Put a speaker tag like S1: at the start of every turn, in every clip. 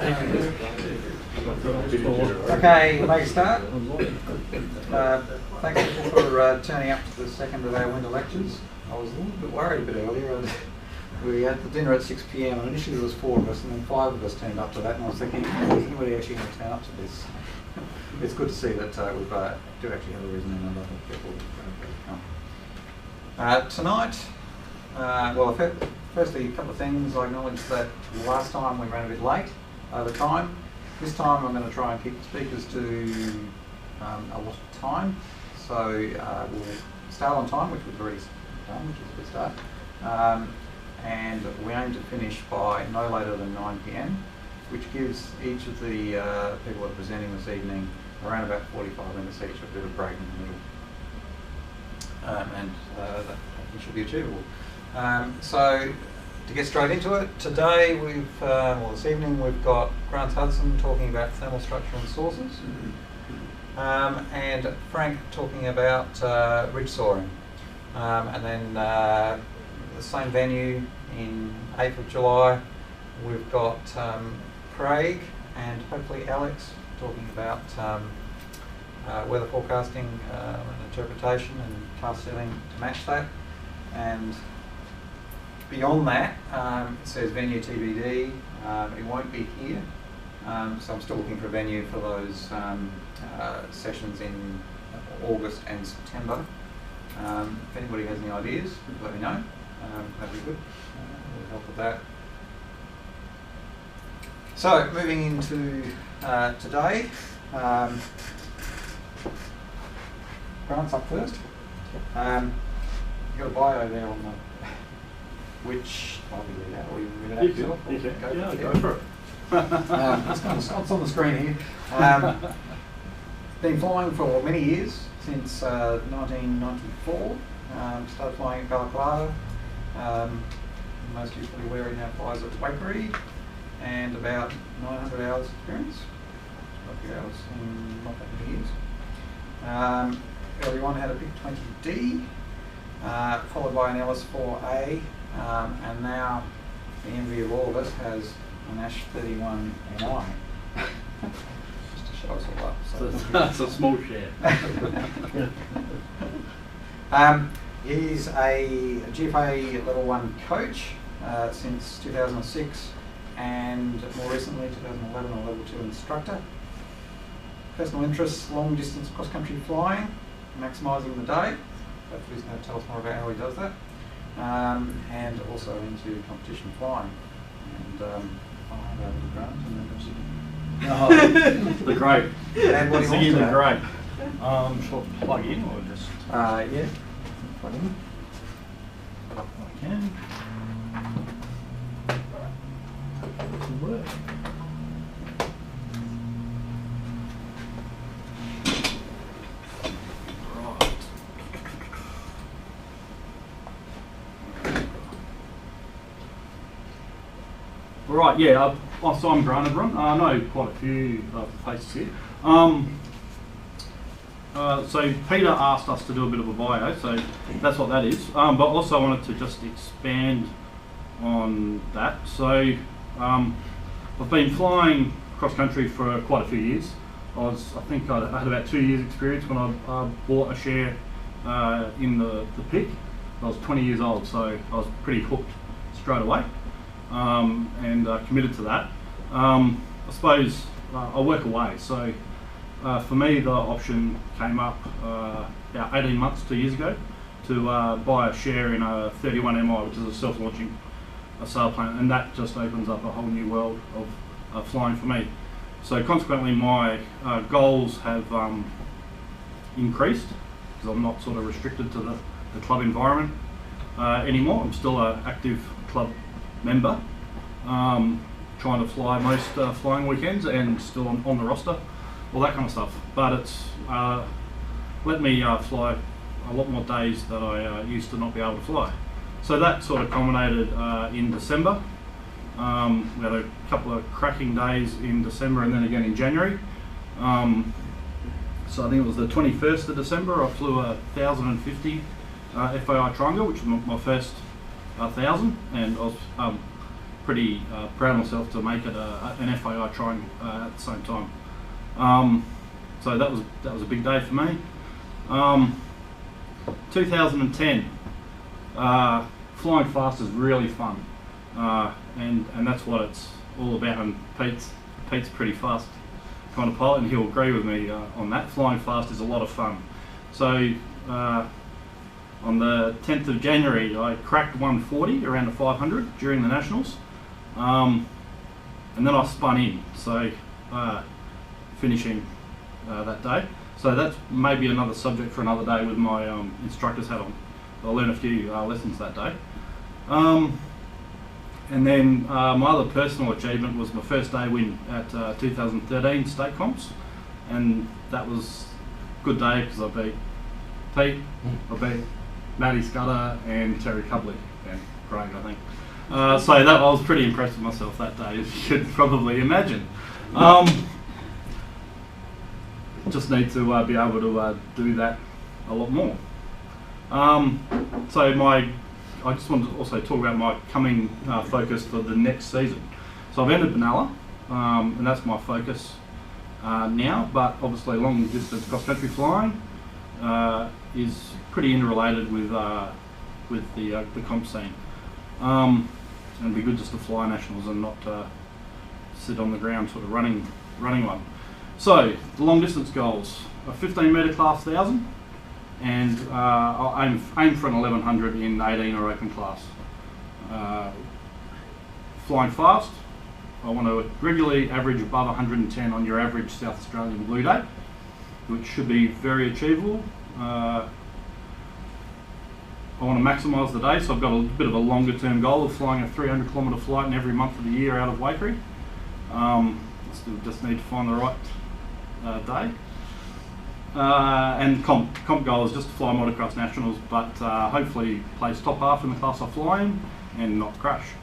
S1: Okay, we'll make a start. Thanks people for turning up to the second of our winter lectures. I was a little bit worried a bit earlier. We had the dinner at 6 p.m. and initially there was 4 of us and then 5 of us turned up to that, and I was thinking, is anybody actually going to turn up to this? It's good to see that we do actually have a reason and a lot of people come. Tonight, firstly a couple of things. I acknowledge that last time we ran a bit late over time. This time I'm going to try and keep the speakers to a lot of time. So we'll start on time, which we've already done, which is a good start. And we aim to finish by no later than 9 p.m, which gives each of the people that are presenting this evening around about 45 minutes each, a bit of break in the middle. That should be achievable. So to get straight into it, today this evening we've got Grant Hudson talking about thermal structure and sources, and Frank talking about ridge soaring, and then the same venue in 8th of July we've got Craig and hopefully Alex talking about weather forecasting and interpretation and cast sealing to match that. And beyond that, it says venue TBD. It won't be here, so I'm still looking for a venue for those sessions in August and September. If anybody has any ideas, let me know. That'd be good. We'll help with that. So, moving into today. Grant's up first. You've got a bio there on the which I'll be read out, or you read it out yourself?
S2: Go for it.
S1: It's on the screen here. Been flying for many years, since 1994. Started flying at Balaclava. Most usually where he now flies at Wakery, and about 900 hours experience. A few hours in not that many years. Early on had a big 20D, followed by an LS4A, and now the envy of all of us has an Ash 31 NI. Just to show us all up. So
S2: that's a small share.
S1: He's a GFA Level 1 coach since 2006, and more recently 2011 a Level 2 instructor. Personal interests: long distance cross country flying, maximising the day. Hopefully he's going to tell us more about how he does that. And also into competition flying. And I'll hand over to Grant and then
S2: Oh, the great.
S1: And what he wants
S2: the
S1: to
S2: great. Shall I plug in or just?
S1: yeah. Plug in.
S2: I can. It should work. Right, yeah, so I'm Grant, everyone. I know quite a few faces here. So Peter asked us to do a bit of a bio, so that's what that is. But also I wanted to just expand on that. So I've been flying cross country for quite a few years. I think I had about 2 years experience when I bought a share in the PIC. I was 20 years old, so I was pretty hooked straight away. And committed to that. I suppose I work away, so for me the option came up about 18 months, 2 years ago, to buy a share in a 31MI, which is a self-launching sailplane, and that just opens up a whole new world of flying for me. So consequently my goals have increased, because I'm not sort of restricted to the club environment anymore. I'm still an active club member, trying to fly most flying weekends and still on the roster, all that kind of stuff. But it's let me fly a lot more days that I used to not be able to fly. So that sort of culminated in December. We had a couple of cracking days in December and then again in January. So I think it was the 21st of December, I flew a 1050 FAI Triangle, which was my first 1000, and I was pretty proud of myself to make it an FAI triangle at the same time. So that was a big day for me. 2010, flying fast is really fun, and that's what it's all about. And Pete's pretty fast kind of pilot, and he'll agree with me on that. Flying fast is a lot of fun. So on the 10th of January, I cracked 140 around the 500 during the Nationals, and then I spun in, so finishing that day. So that's maybe another subject for another day with my instructor's hat on. I'll learn a few lessons that day. And then my other personal achievement was my first day win at 2013 state comps, and that was a good day because I beat Pete, I beat Matty Scudder and Terry Cubley and Craig, I think. So that I was pretty impressed with myself that day, as you could probably imagine. Just need to be able to do that a lot more. I just wanted to also talk about my coming focus for the next season. So I've entered Benalla, and that's my focus now, but obviously long distance cross country flying is pretty interrelated with the comp scene. And it'd be good just to fly nationals and not sit on the ground sort of running one. So the long distance goals: a 15 metre class 1000, and I'll aim for an 1100 in 18 or open class. Flying fast, I want to regularly average above 110 on your average South Australian blue day, which should be very achievable. I want to maximise the day, so I've got a bit of a longer term goal of flying a 300 kilometre flight in every month of the year out of Waikerie. Still just need to find the right day. And comp goal is just to fly motocross nationals, but hopefully place top half in the class I fly in and not crash.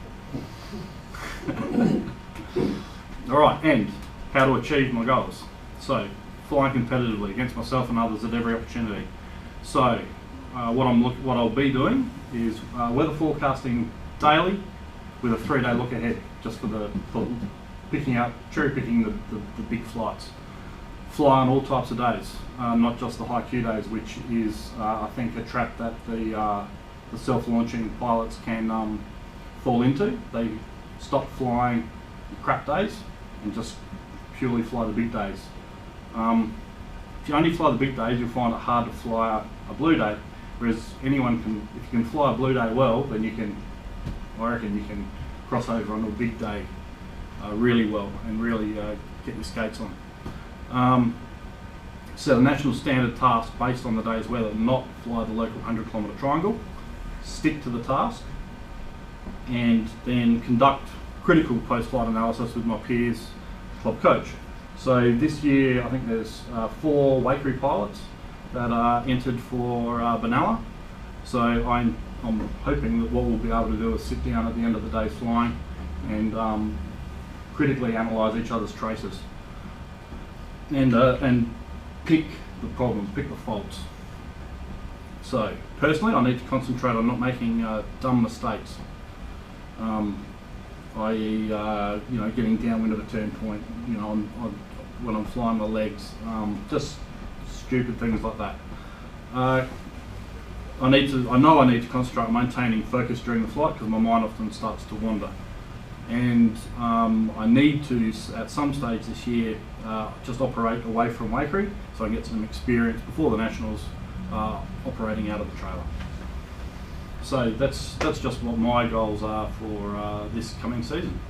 S2: Alright, and how to achieve my goals. So, flying competitively against myself and others at every opportunity. So, what I'll be doing is weather forecasting daily with a 3-day look ahead, just for cherry picking the big flights. Fly on all types of days, not just the high Q days, which is I think a trap that the self-launching pilots can fall into. They stop flying crap days and just purely fly the big days. If you only fly the big days, you'll find it hard to fly a blue day. Whereas if you can fly a blue day well, then I reckon you can cross over on a big day really well and really get your skates on. So the national standard task based on the day's weather: not fly the local 100 kilometre triangle, stick to the task, and then conduct critical post-flight analysis with my peers, club coach. So this year I think there's 4 Waikerie pilots that are entered for Benalla. So I'm hoping that what we'll be able to do is sit down at the end of the day's flying and critically analyse each other's traces and pick the problems, pick the faults. So personally, I need to concentrate on not making dumb mistakes, i.e., getting downwind of a turn point, when I'm flying my legs, just stupid things like that. I know I need to concentrate on maintaining focus during the flight because my mind often starts to wander. And I need to, at some stage this year, just operate away from Waikerie so I can get some experience before the Nationals operating out of the trailer. So that's just what my goals are for this coming season.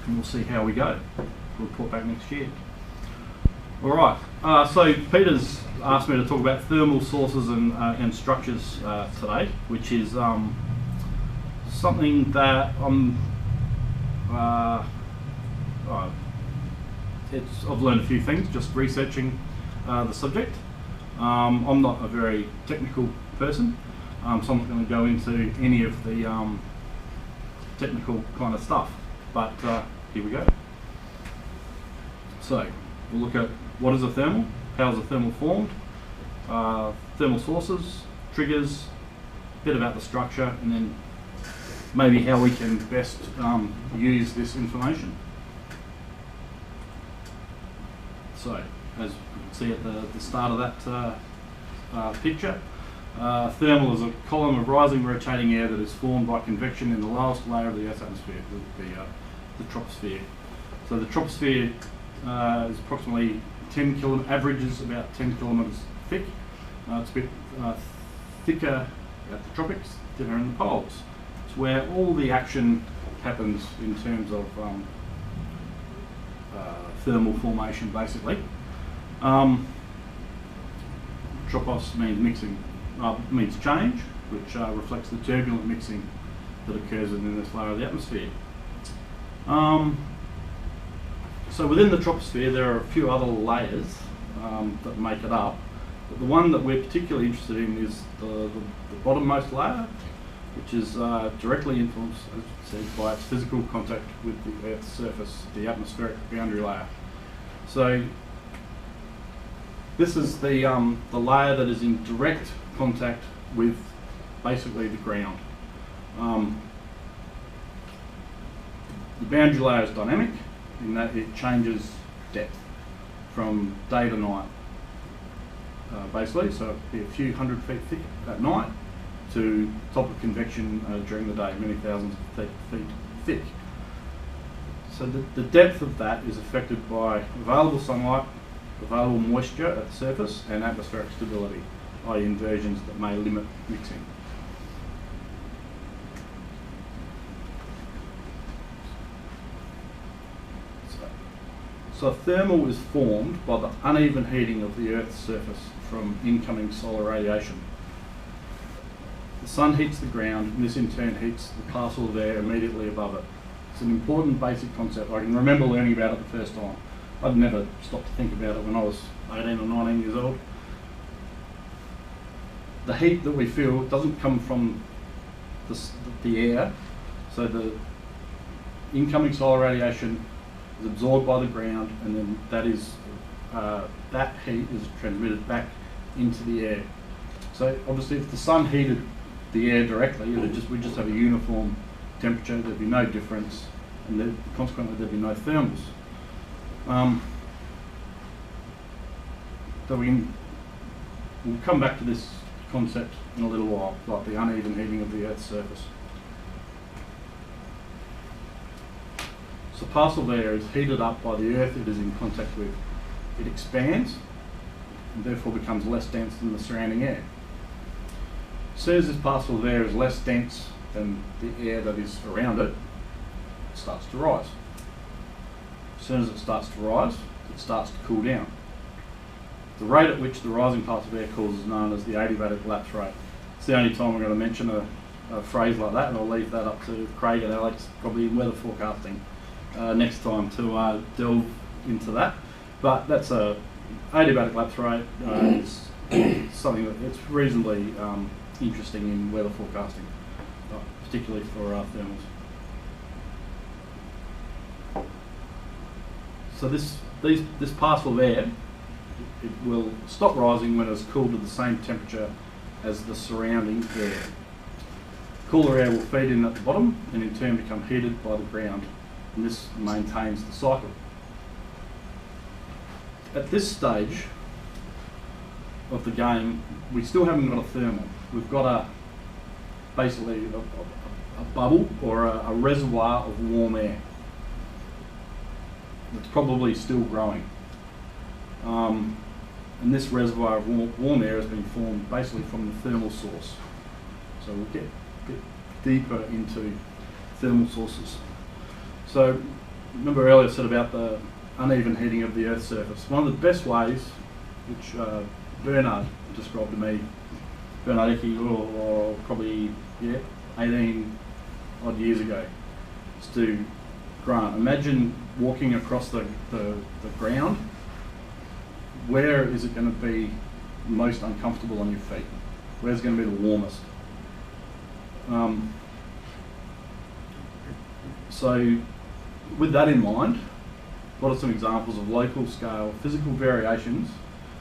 S2: And we'll see how we go. We'll report back next year. Alright, so Peter's asked me to talk about thermal sources and structures today, which is something that I've learned a few things just researching the subject. I'm not a very technical person, so I'm not going to go into any of the technical kind of stuff, but here we go. So we'll look at what is a thermal, how is a thermal formed, thermal sources, triggers, a bit about the structure, and then maybe how we can best use this information. So, as you can see at the start of that picture, thermal is a column of rising rotating air that is formed by convection in the lowest layer of the Earth's atmosphere, the troposphere. So the troposphere is approximately averages about 10 kilometres thick. It's a bit thicker at the tropics, thinner in the poles. It's where all the action happens in terms of thermal formation, basically. Tropos means mixing, means change, which reflects the turbulent mixing that occurs in this layer of the atmosphere. So within the troposphere there are a few other layers that make it up, but the one that we're particularly interested in is the bottommost layer, which is directly influenced, as you said, by its physical contact with the Earth's surface, the atmospheric boundary layer. So this is the layer that is in direct contact with basically the ground. The boundary layer is dynamic in that it changes depth from day to night, basically, so it'd be a few hundred feet thick at night to top of convection during the day, many thousands of feet thick. So the depth of that is affected by available sunlight, available moisture at the surface, and atmospheric stability, i.e. inversions that may limit mixing. So thermal is formed by the uneven heating of the Earth's surface from incoming solar radiation. The sun heats the ground, and this in turn heats the parcel of air immediately above it. It's an important basic concept. I can remember learning about it the first time. I'd never stopped to think about it when I was 18 or 19 years old. The heat that we feel doesn't come from the air, so the incoming solar radiation is absorbed by the ground, and then that heat is transmitted back into the air. So obviously if the sun heated the air directly, we'd just have a uniform temperature, there'd be no difference, and consequently there'd be no thermals. So we'll come back to this concept in a little while, like the uneven heating of the Earth's surface. So parcel of air is heated up by the Earth it is in contact with. It expands and therefore becomes less dense than the surrounding air. As soon as this parcel of air is less dense than the air that is around it, it starts to rise. As soon as it starts to rise, it starts to cool down. The rate at which the rising parts of air cools is known as the adiabatic lapse rate. It's the only time I'm going to mention a phrase like that, and I'll leave that up to Craig and Alex, probably in weather forecasting, next time to delve into that. But that's adiabatic lapse rate is something that it's reasonably interesting in weather forecasting, particularly for thermals. So this parcel of air, it will stop rising when it's cooled to the same temperature as the surrounding air. Cooler air will feed in at the bottom and in turn become heated by the ground, and this maintains the cycle. At this stage of the game, we still haven't got a thermal. We've got basically a bubble or a reservoir of warm air that's probably still growing. And this reservoir of warm air has been formed basically from the thermal source. So we'll get deeper into thermal sources. So remember earlier I said about the uneven heating of the Earth's surface. One of the best ways, which Bernard described to me, Bernard Ecke, or probably 18 odd years ago, is to grant. Imagine walking across the ground. Where is it going to be most uncomfortable on your feet? Where's going to be the warmest? So with that in mind, what are some examples of local scale physical variations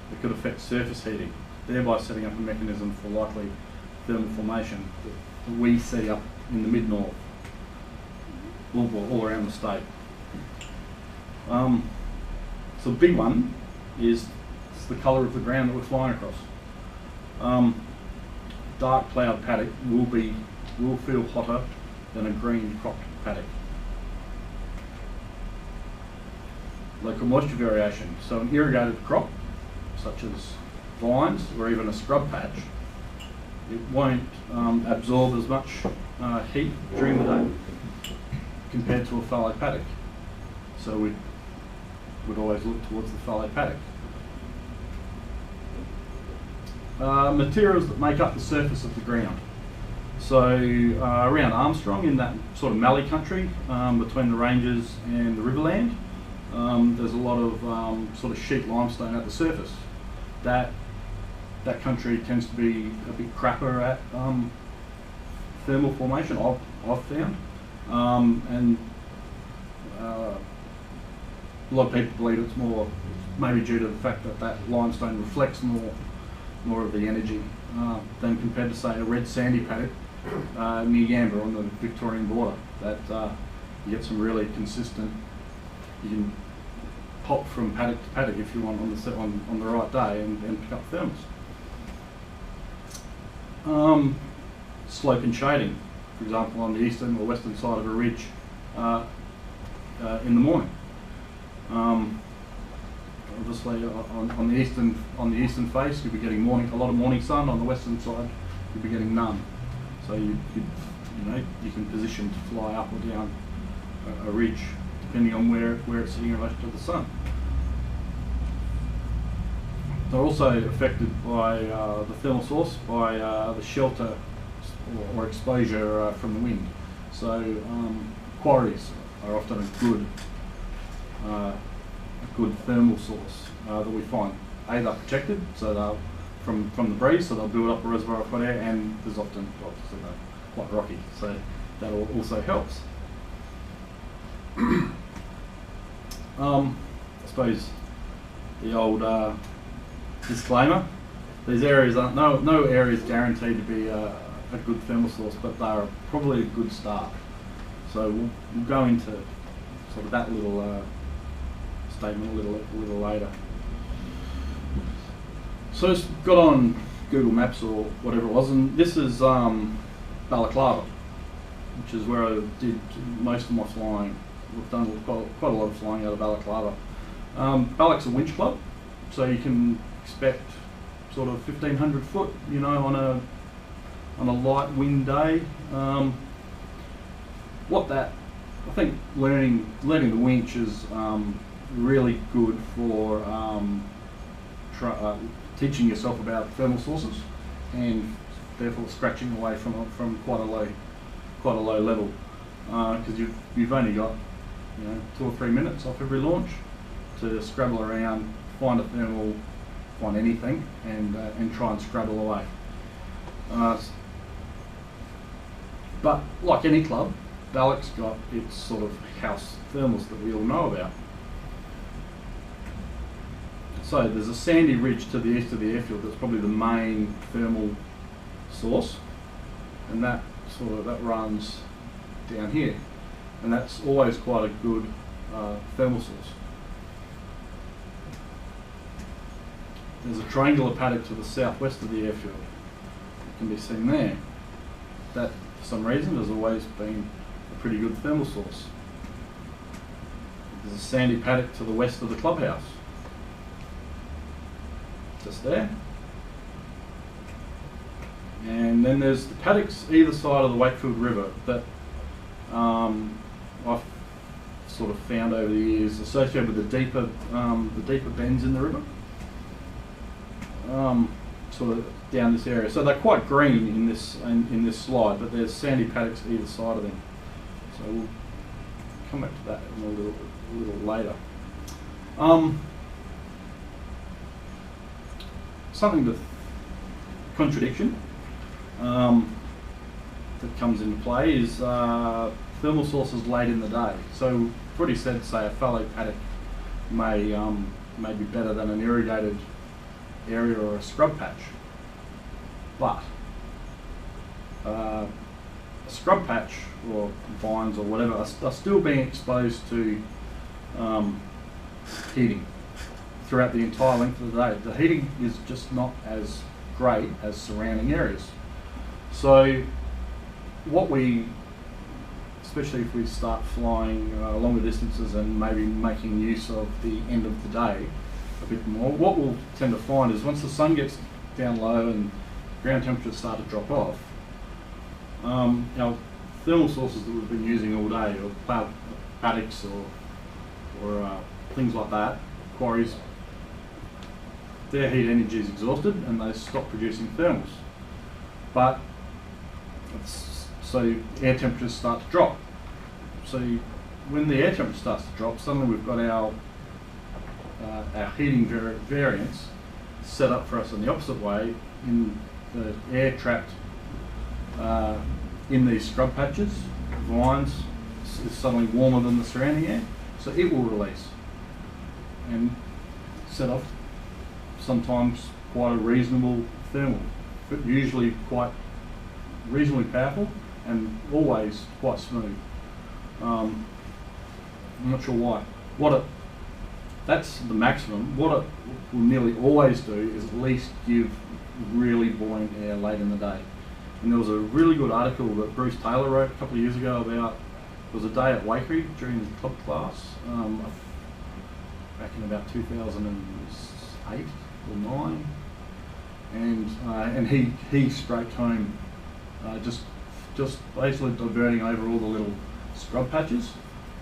S2: that could affect surface heating, thereby setting up a mechanism for likely thermal formation that that we see up in the mid-north, all around the state. So the big one is the colour of the ground that we're flying across. Dark ploughed paddock will feel hotter than a green cropped paddock. Local moisture variation. So an irrigated crop, such as vines or even a scrub patch, it won't absorb as much heat during the day compared to a fallow paddock. So we'd always look towards the fallow paddock. Materials that make up the surface of the ground. So around Armstrong, in that sort of mallee country between the ranges and the riverland, there's a lot of sort of sheet limestone at the surface. That country tends to be a bit crapper at thermal formation, I've found. And a lot of people believe it's more maybe due to the fact that limestone reflects more of the energy than compared to, say, a red sandy paddock near Yamba on the Victorian border. That you get some really consistent. You can hop from paddock to paddock if you want on the right day and pick up thermals. Slope and shading, for example, on the eastern or western side of a ridge in the morning. Obviously, on the eastern face, you'll be getting a lot of morning sun. On the western side, you'll be getting none. So you can position to fly up or down a ridge depending on where it's sitting in relation to the sun. They're also affected by the thermal source, by the shelter or exposure from the wind. So quarries are often a good thermal source that we find. A, they're protected, so they're from the breeze, so they'll build up a reservoir of hot air, and there's often obviously they're quite rocky, so that also helps. I suppose the old disclaimer: these areas aren't no area is guaranteed to be a good thermal source, but they are probably a good start. So we'll go into sort of that little statement a little later. So it's got on Google Maps or whatever it was, and this is Balaclava, which is where I did most of my flying. We've done quite a lot of flying out of Balaclava. Balac's a winch club, so you can expect sort of 1,500 foot, on a light wind day. I think learning the winch is really good for teaching yourself about thermal sources, and therefore scratching away from quite a low level, because you've only got 2 or 3 minutes off every launch to scrabble around, find a thermal, find anything, and try and scrabble away. But like any club, Balac's got its sort of house thermals that we all know about. So there's a sandy ridge to the east of the airfield that's probably the main thermal source, and that runs down here, and that's always quite a good thermal source. There's a triangular paddock to the southwest of the airfield. It can be seen there. That, for some reason, has always been a pretty good thermal source. There's a sandy paddock to the west of the clubhouse. Just there. And then there's the paddocks either side of the Wakefield River that I've sort of found over the years associated with the deeper bends in the river, sort of down this area. So they're quite green in this slide, but there's sandy paddocks either side of them. So we'll come back to that in a little later. Something to contradiction that comes into play is thermal sources late in the day. So we've already said, say, a fallow paddock may be better than an irrigated area or a scrub patch, but a scrub patch or vines or whatever are still being exposed to heating throughout the entire length of the day. The heating is just not as great as surrounding areas. So what we, especially if we start flying longer distances and maybe making use of the end of the day a bit more, what we'll tend to find is once the sun gets down low and ground temperatures start to drop off, our thermal sources that we've been using all day, or paddocks or things like that, quarries, their heat energy is exhausted and they stop producing thermals. But so air temperatures start to drop. So when the air temperature starts to drop, suddenly we've got our heating variance set up for us in the opposite way, in the air trapped in these scrub patches, vines, is suddenly warmer than the surrounding air, so it will release and set off sometimes quite a reasonable thermal, but usually quite reasonably powerful and always quite smooth. I'm not sure why. That's the maximum. What it will nearly always do is at least give really buoyant air late in the day. And there was a really good article that Bruce Taylor wrote a couple of years ago about, it was a day at Wakery during the top class, back in about 2008 or 9, and he straight home just basically diverting over all the little scrub patches,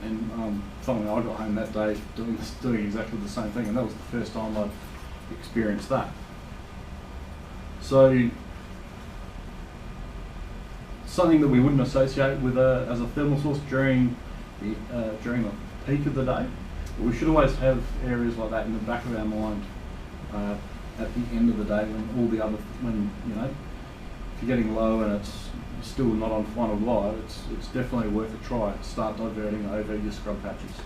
S2: and finally I got home that day doing exactly the same thing, and that was the first time I'd experienced that. So something that we wouldn't associate with as a thermal source during the peak of the day, but we should always have areas like that in the back of our mind at the end of the day, when if you're getting low and it's still not on final glide, it's definitely worth a try to start diverting over your scrub patches.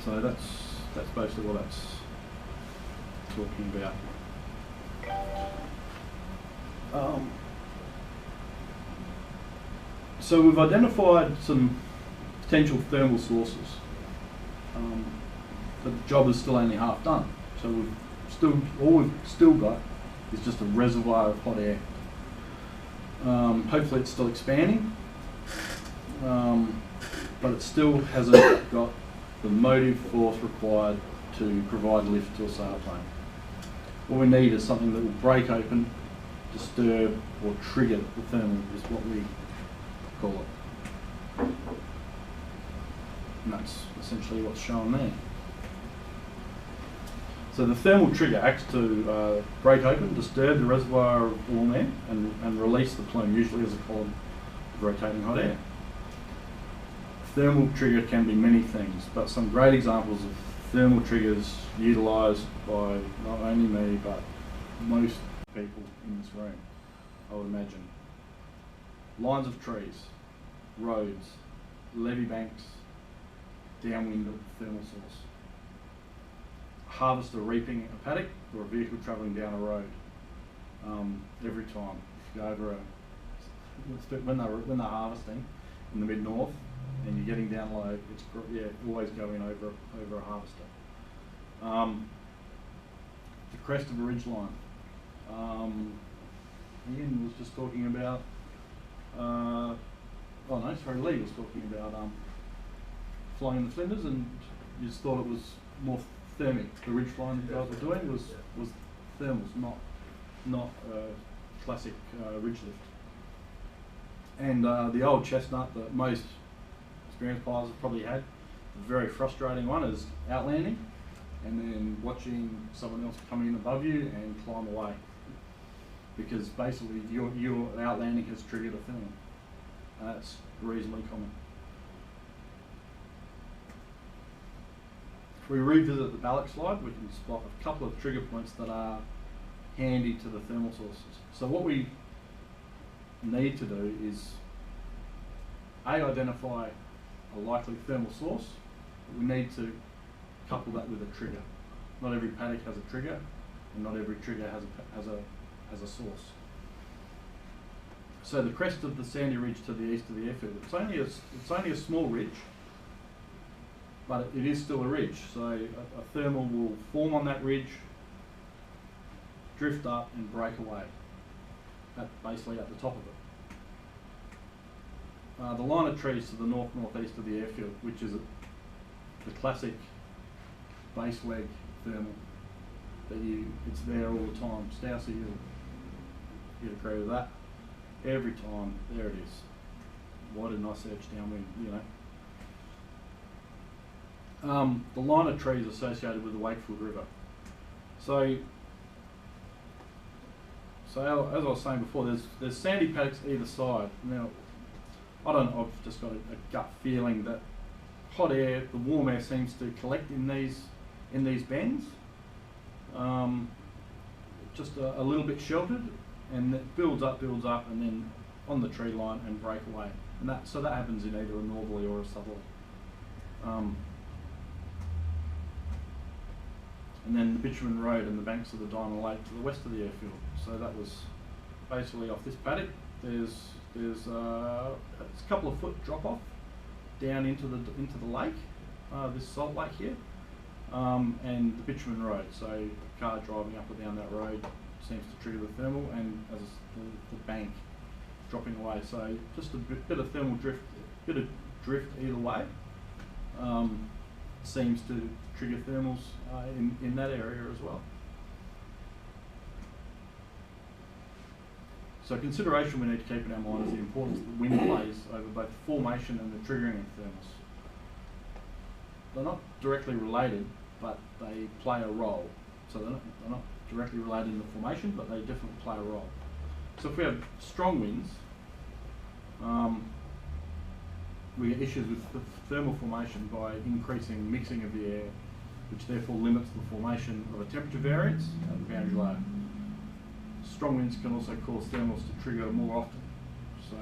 S2: So that's basically what that's talking about. So we've identified some potential thermal sources. The job is still only half done. So all we've still got is just a reservoir of hot air. Hopefully it's still expanding, but it still hasn't got the motive force required to provide lift to a sailplane. What we need is something that will break open, disturb or trigger the thermal, is what we call it. And that's essentially what's shown there. So the thermal trigger acts to break open, disturb the reservoir of warm air and release the plume, usually as a column of rotating hot air. Thermal trigger can be many things, but some great examples of thermal triggers utilised by not only me but most people in this room, I would imagine. Lines of trees, roads, levee banks, downwind of the thermal source. Harvester reaping a paddock or a vehicle travelling down a road. Every time, if you go over when they're harvesting in the mid-north and you're getting down low, it's always going over a harvester. The crest of a ridge line. Ian was just talking about. Lee was talking about flying the Flinders, and you just thought it was more thermic. The ridge flying that you guys were doing was thermals, not classic ridge lift. And the old chestnut that most experienced pilots have probably had, the very frustrating one, is outlanding and then watching someone else come in above you and climb away, because basically your outlanding has triggered a thermal. That's reasonably common. If we revisit the Ballock slide, we can spot a couple of trigger points that are handy to the thermal sources. So what we need to do is identify a likely thermal source, but we need to couple that with a trigger. Not every paddock has a trigger, and not every trigger has a source. So the crest of the sandy ridge to the east of the airfield, it's only a small ridge, but it is still a ridge. So a thermal will form on that ridge, drift up and break away, basically at the top of it. The line of trees to the north-northeast of the airfield, which is the classic base leg thermal, it's there all the time. Stousey, you'd agree with that. Every time, there it is. Why didn't I search downwind, you know? The line of trees associated with the Wakefield River. So as I was saying before, there's sandy paddocks either side. Now, I've just got a gut feeling that hot air, the warm air seems to collect in these bends, just a little bit sheltered, and it builds up, and then on the tree line and break away. And that happens in either a northerly or a southerly. And then the Bitumen Road and the banks of the Diamond Lake to the west of the airfield. So that was basically off this paddock. There's a couple of foot drop off down into the lake, this salt lake here, and the Bitumen Road. So a car driving up or down that road seems to trigger the thermal, and as the bank dropping away. So just a bit of thermal drift, either way. Seems to trigger thermals in that area as well. So consideration we need to keep in our mind is the importance that wind plays over both the formation and the triggering of thermals. They're not directly related, but they play a role. So they're not directly related in the formation, but they definitely play a role. So if we have strong winds, we get issues with the thermal formation by increasing mixing of the air, which therefore limits the formation of a temperature variance at the boundary layer. Strong winds can also cause thermals to trigger more often, so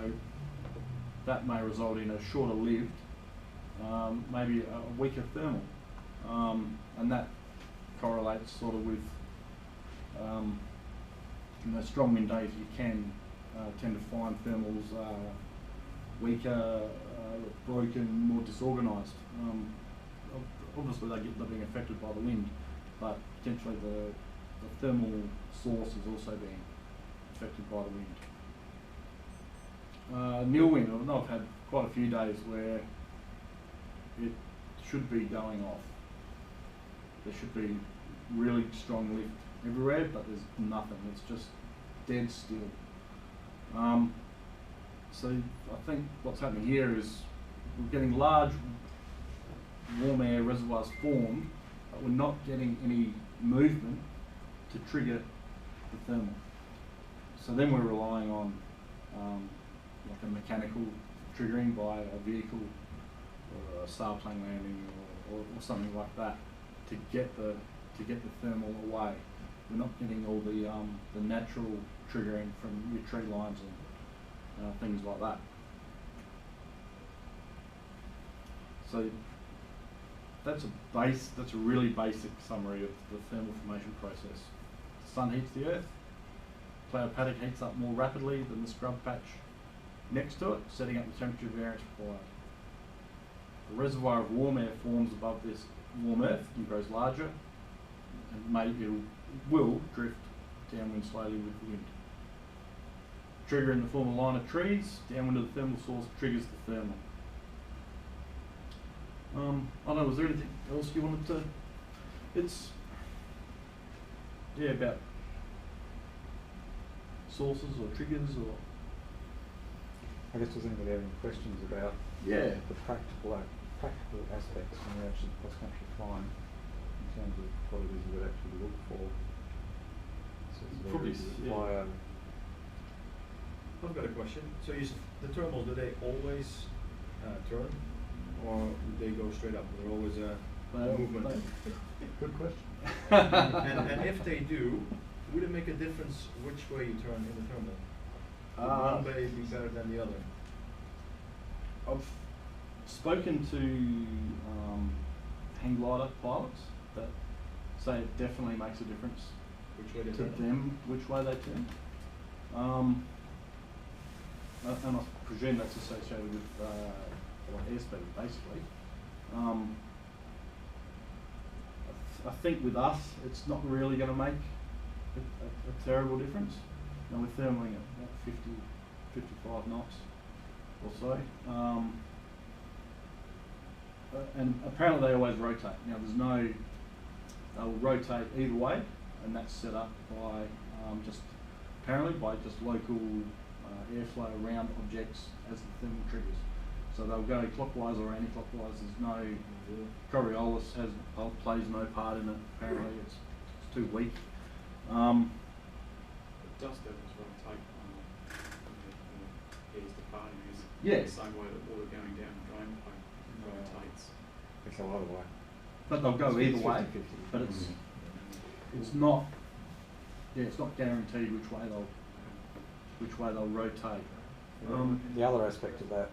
S2: that may result in a shorter lived, maybe a weaker thermal, and that correlates sort of with strong wind days. You can tend to find thermals weaker, broken, more disorganised. Obviously they're being affected by the wind, but potentially the thermal source is also being affected by the wind. Nil wind, I know I've had quite a few days where it should be going off. There should be really strong lift everywhere, but there's nothing. It's just dead still. So I think what's happening here is we're getting large warm air reservoirs formed, but we're not getting any movement to trigger the thermal. So then we're relying on like a mechanical triggering by a vehicle or a star plane landing or something like that to get the thermal away. We're not getting all the natural triggering from your tree lines and things like that. So that's a really basic summary of the thermal formation process. The sun heats the earth, cloud paddock heats up more rapidly than the scrub patch next to it, setting up the temperature variance required. A reservoir of warm air forms above this warm earth and grows larger, and it will drift downwind slowly with the wind. Trigger in the form of a line of trees, downwind of the thermal source triggers the thermal. I don't know, was there anything else you wanted to... about sources or triggers or...
S1: I guess does anybody have any questions about the practical aspects when you're actually cross-country flying in terms of what it is you would actually look for? So
S2: probably,
S3: I've got a question. So the thermals, do they always turn, or do they go straight up? They're always a movement.
S1: Good question.
S3: and if they do, would it make a difference which way you turn in the thermal? Would one way be better than the other?
S2: I've spoken to hang glider pilots that say it definitely makes a difference
S3: Which way they
S2: to
S3: turn?
S2: them, which way they turn. and I presume that's associated with like airspeed, basically. I think with us, it's not really going to make a terrible difference. And we're thermaling at about 50, 55 knots or so. And apparently they always rotate. Now they'll rotate either way, and that's set up by apparently by local airflow around objects as the thermal triggers. So they'll go clockwise or anti-clockwise. There's no Coriolis plays no part in it. Apparently it's too weak.
S4: Dust devils rotate the gears departing is
S2: Yeah.
S4: the same way that water going down the drain pipe rotates.
S5: It's a lot of way.
S2: But they'll go either way.
S5: 50-50.
S2: But it's not. Yeah, it's not guaranteed which way they'll rotate.
S5: The other aspect of that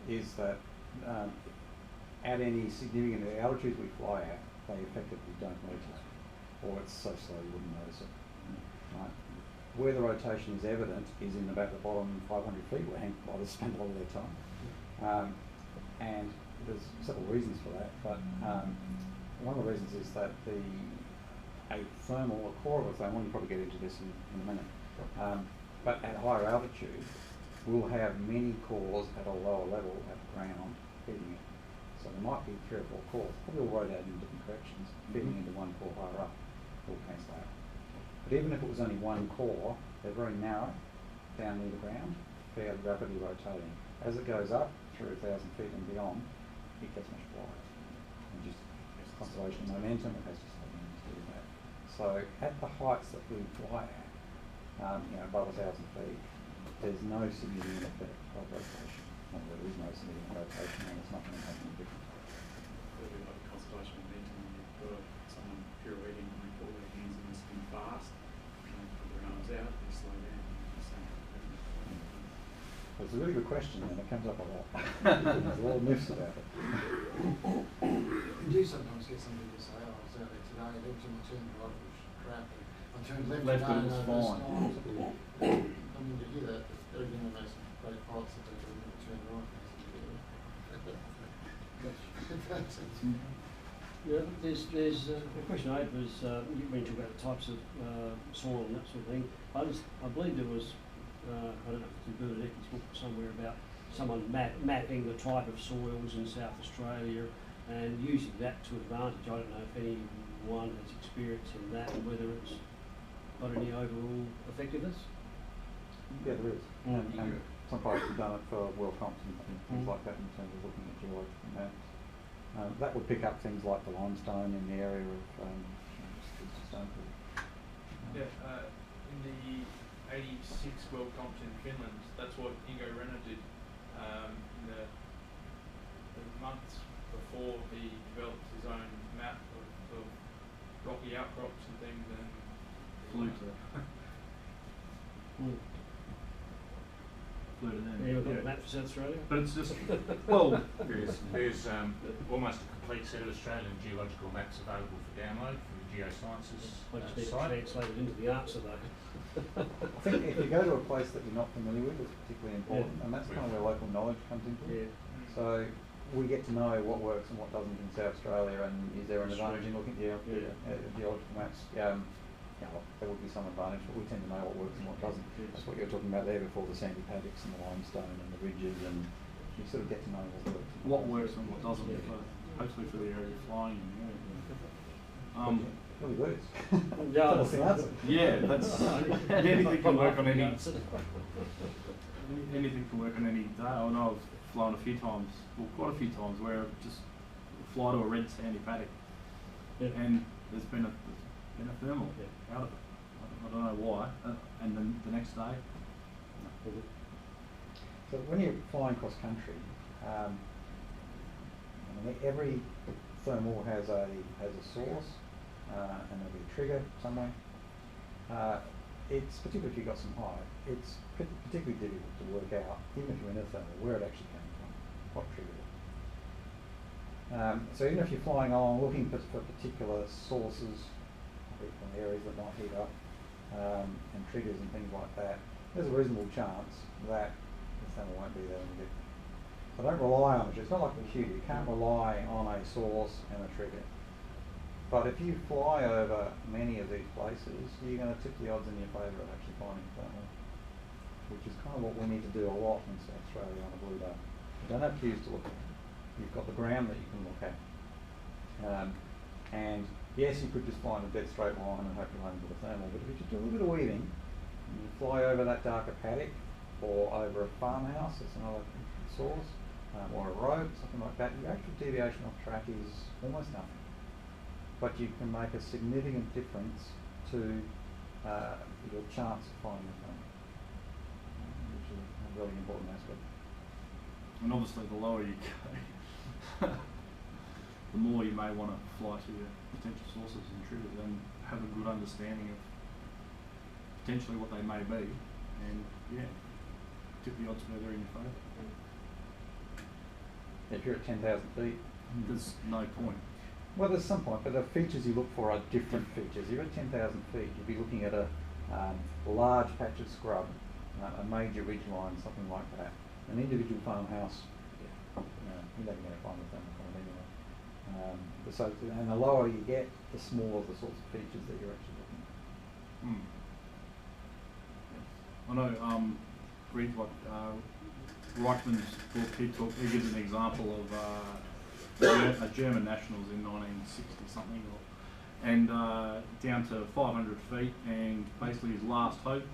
S5: is that at any significant altitudes we fly at, they effectively don't rotate, or it's so slow you wouldn't notice it. Right? Where the rotation is evident is in about the bottom 500 feet, where Hank pilots spend a lot of their time. And there's several reasons for that, but one of the reasons is that a core of a thermal, you'll probably get into this in a minute, but at higher altitude, we'll have many cores at a lower level at the ground feeding it. So there might be 3 or 4 cores, probably all rotated in different directions, feeding into one core higher up, all cancel out. But even if it was only one core, they're very narrow down near the ground, fairly rapidly rotating. As it goes up through 1,000 feet and beyond, it gets much wider. And just conservation of momentum, it has to slow down to do that. So at the heights that we fly at, above 1,000 feet, there's no significant effect of rotation. Well, there is no significant rotation, and it's not going to make any difference.
S4: Clearly, like conservation of momentum, you've got someone pirouetting and they pull their hands in and spin fast, and they put their arms out, they slow down.
S5: It's a really good question, and it comes up a lot. There's a lot of myths about it.
S6: You do sometimes get some people say, oh, I was out there today, and every time I turned right, it was crap, and I turned left
S2: Left,
S6: today,
S2: it was
S6: and
S2: fine.
S6: I mean, to hear that, but again, when those great pilots that they do never turn right,
S7: Yeah, there's a question I had was, you mentioned about the types of soil and that sort of thing. I believe there was, I don't know if it's in Bernadette's book somewhere about someone mapping the type of soils in South Australia and using that to advantage. I don't know if anyone has experience in that and whether it's got any overall effectiveness.
S5: Yeah, there is. And some pilots have done it for world comps and things like that in terms of looking at geological maps. That would pick up things like the limestone in the area of stone.
S8: Yeah, in the 86 World Comps in Finland, that's what Ingo Renner did in the months before he developed his own map of rocky outcrops and things, and
S2: Flew to them.
S7: Anyone got a map for South Australia?
S2: But it's just, well,
S9: There's almost a complete set of Australian geological maps available for download from the Geosciences
S7: I just need to
S9: site.
S7: translate it into the answer though.
S5: I think if you go to a place that you're not familiar with, it's particularly important, and that's kind of where local knowledge comes into it.
S7: Yeah.
S5: So we get to know what works and what doesn't in South Australia, and is there an advantage in looking at geological maps? There would be some advantage, but we tend to know what works and what doesn't. That's what you were talking about there before, the sandy paddocks and the limestone and the ridges, and you sort of get to know what works.
S2: what works and what doesn't, hopefully for the area you're flying in.
S5: Really lose.
S7: Yeah,
S5: That's the answer.
S2: Yeah, that's and anything can work on any anything can work on any day. I know I've flown a few times, well, quite a few times, where I've just fly to a red sandy paddock, and there's been a thermal out of it. I don't know why. And then the next day.
S5: So when you're flying cross country, every thermal has a source, and there'll be a trigger somewhere. It's particularly if you've got some height, it's particularly difficult to work out, even if you're in a thermal, where it actually came from, what triggered it. So even if you're flying along looking for particular sources from areas that might heat up, and triggers and things like that, there's a reasonable chance that the thermal won't be there when you get. So don't rely on it. It's not like a cube. You can't rely on a source and a trigger. But if you fly over many of these places, you're going to tip the odds in your favour of actually finding thermal, which is kind of what we need to do a lot in South Australia on a blue day. You don't have cues to look at. You've got the ground that you can look at. And yes, you could just find a dead straight line and hope you land with a thermal, but if you just do a little bit of weaving, and you fly over that darker paddock or over a farmhouse, that's another source, or a road, something like that, your actual deviation off track is almost nothing. But you can make a significant difference to your chance of finding a thermal, which is a really important aspect.
S2: And obviously the lower you go, the more you may want to fly to your potential sources and triggers and have a good understanding of potentially what they may be, and yeah, tip the odds further in your favour.
S5: If you're at 10,000 feet,
S2: there's no point.
S5: Well, there's some point, but the features you look for are different features. You're at 10,000 feet, you'd be looking at a large patch of scrub, a major ridgeline, something like that. An individual farmhouse, you're never going to find the thermal from anyway. And the lower you get, the smaller the sorts of features that you're actually looking at.
S2: I know, read what Reichmann's book, he gives an example of a German nationals in 1960 something, and down to 500 feet, and basically his last hope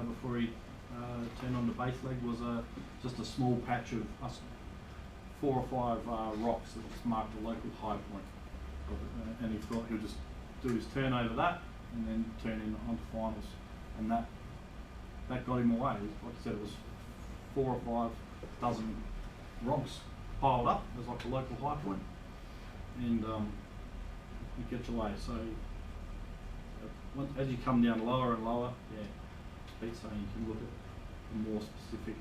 S2: before he turned on the base leg was just a small patch of 4 or 5 rocks that just marked a local high point, and he thought he'll just do his turn over that and then turn in onto finals, and that got him away. Like I said, it was 4 or 5 dozen rocks piled up as like a local high point, and you get your way. So as you come down lower and lower, yeah, Pete's saying you can look at the more specific.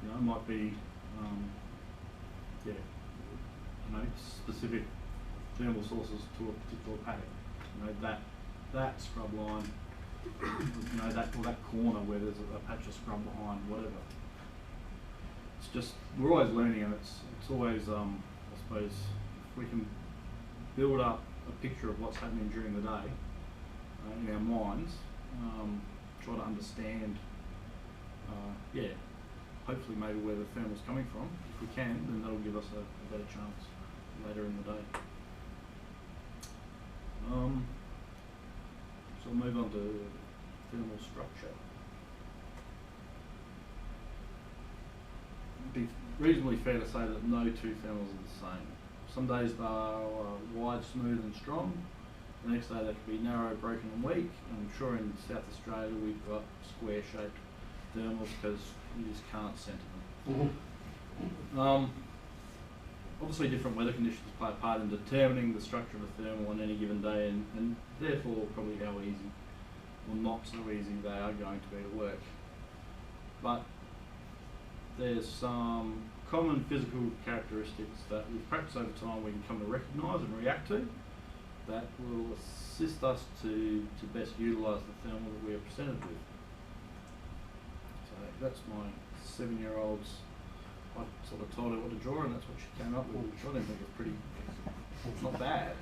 S2: You know, it might be specific thermal sources to a particular paddock. You know, that scrub line, you know, that corner where there's a patch of scrub behind, whatever. It's just, we're always learning, and it's always, I suppose, if we can build up a picture of what's happening during the day in our minds, try to understand, hopefully maybe where the thermal's coming from. If we can, then that'll give us a better chance later in the day. So we'll move on to thermal structure. It'd be reasonably fair to say that no two thermals are the same. Some days they are wide, smooth and strong. The next day they could be narrow, broken and weak. I'm sure in South Australia we've got square shaped thermals because you just can't centre them. Obviously different weather conditions play a part in determining the structure of a thermal on any given day, and therefore probably how easy or not so easy they are going to be to work. But there's some common physical characteristics that with practice over time we can come to recognise and react to that will assist us to best utilise the thermal that we are presented with. So that's my 7-year-old's, I sort of told her what to draw and that's what she came up with, which I didn't think was pretty, it's not bad.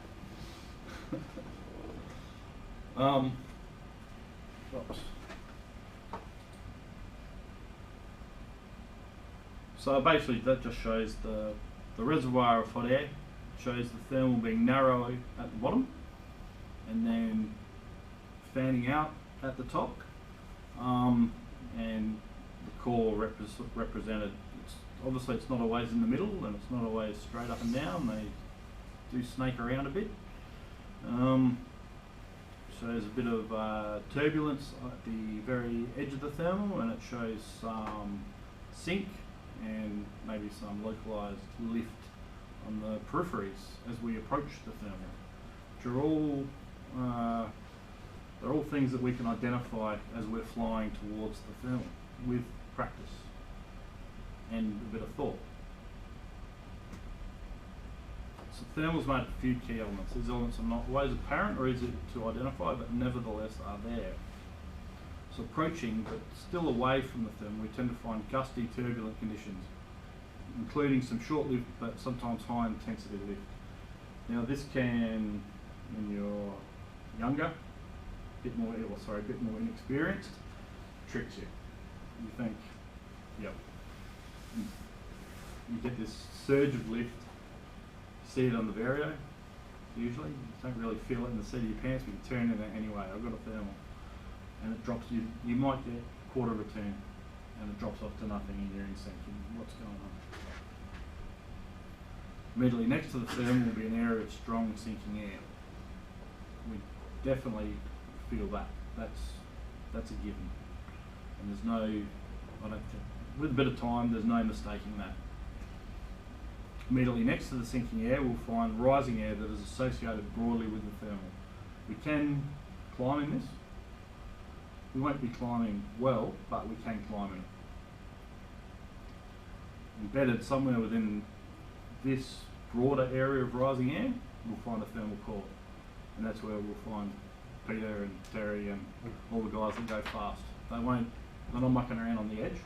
S2: Oops. So basically that just shows the reservoir of hot air, shows the thermal being narrow at the bottom and then fanning out at the top, and the core represented. Obviously it's not always in the middle and it's not always straight up and down, they do snake around a bit. Shows a bit of turbulence at the very edge of the thermal, and it shows some sink and maybe some localised lift on the peripheries as we approach the thermal, which are all they're all things that we can identify as we're flying towards the thermal with practice and a bit of thought. So thermal's made of a few key elements. These elements are not always apparent or easy to identify, but nevertheless are there. it's approaching but still away from the thermal, we tend to find gusty, turbulent conditions, including some short-lived but sometimes high-intensity lift. Now this can, when you're younger, a bit more inexperienced, tricks you. You think, yep. You get this surge of lift, you see it on the vario, usually. You don't really feel it in the seat of your pants, but you turn in it anyway. I've got a thermal. And it drops, you might get a quarter of a turn, and it drops off to nothing and you're in sync. What's going on? Immediately next to the thermal will be an area of strong sinking air. We definitely feel that. That's a given. And there's no, I don't think, with a bit of time, there's no mistaking that. Immediately next to the sinking air, we'll find rising air that is associated broadly with the thermal. We can climb in this. We won't be climbing well, but we can climb in it. Embedded somewhere within this broader area of rising air, we'll find a thermal core. And that's where we'll find Peter and Terry and all the guys that go fast. They're not mucking around on the edge.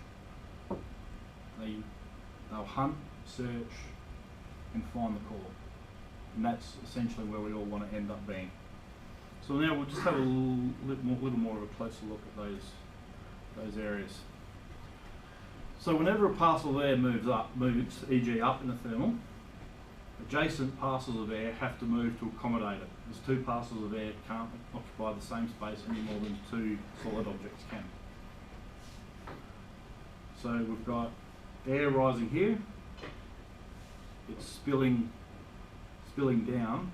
S2: They'll hunt, search, and find the core. And that's essentially where we all want to end up being. So now we'll just have a little more of a closer look at those areas. So whenever a parcel of air moves, e.g. up in the thermal, adjacent parcels of air have to move to accommodate it, as two parcels of air can't occupy the same space any more than two solid objects can. So we've got air rising here, it's spilling down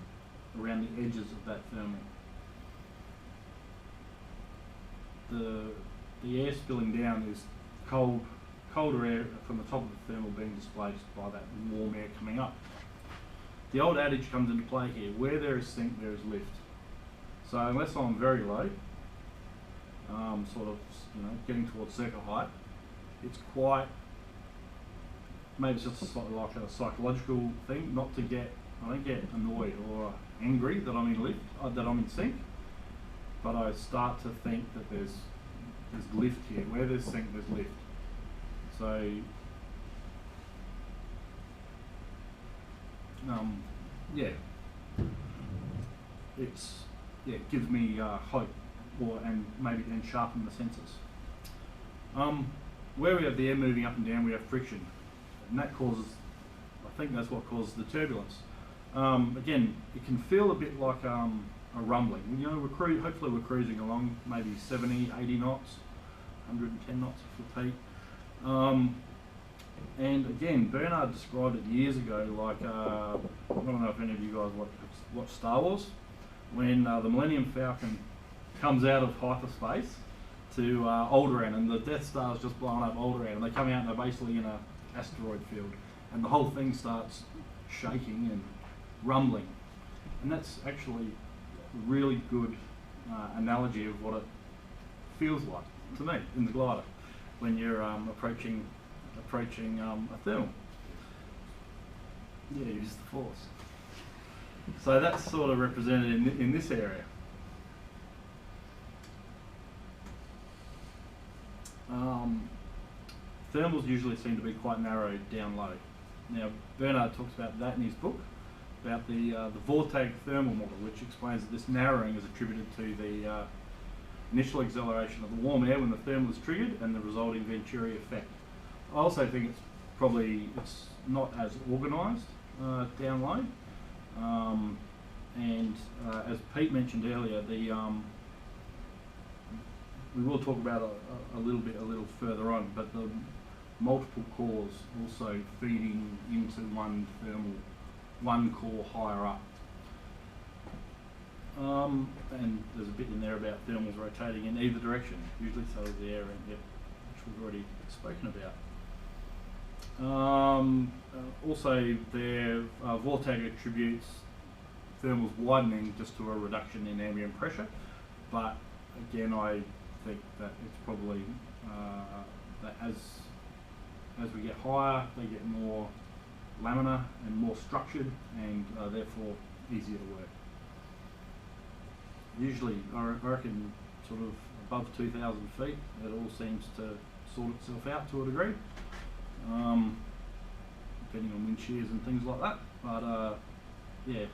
S2: around the edges of that thermal. The air spilling down is colder air from the top of the thermal being displaced by that warm air coming up. The old adage comes into play here: where there is sink, there is lift. So unless I'm very low, sort of, getting towards circuit height, it's quite, maybe it's just like a psychological thing, I don't get annoyed or angry that I'm in lift, that I'm in sink, but I start to think that there's lift here. Where there's sink, there's lift. So, it gives me hope, and sharpen the senses. Where we have the air moving up and down, we have friction, and that causes, I think that's what causes the turbulence. Again, it can feel a bit like a rumbling. Hopefully we're cruising along maybe 70, 80 knots, 110 knots if repeat. And again, Bernard described it years ago like, I don't know if any of you guys watch Star Wars, when the Millennium Falcon comes out of hyperspace to Alderaan, and the Death Star's just blowing up Alderaan, and they come out and they're basically in an asteroid field, and the whole thing starts shaking and rumbling. And that's actually a really good analogy of what it feels like to me in the glider when you're approaching a thermal. Yeah, use the force. So that's sort of represented in this area. Thermals usually seem to be quite narrow down low. Now, Bernard talks about that in his book, about the Vortag thermal model, which explains that this narrowing is attributed to the initial acceleration of the warm air when the thermal is triggered and the resulting Venturi effect. I also think it's not as organised down low, and as Pete mentioned earlier, we will talk about a little further on, but the multiple cores also feeding into one core higher up. And there's a bit in there about thermals rotating in either direction, usually so is the air vent, which we've already spoken about. Also, their Vortag attributes thermals widening just to a reduction in ambient pressure, but again, I think that it's probably that as we get higher, they get more laminar and more structured, and therefore easier to work. Usually, I reckon, sort of above 2,000 feet, it all seems to sort itself out to a degree, depending on wind shears and things like that. But yeah.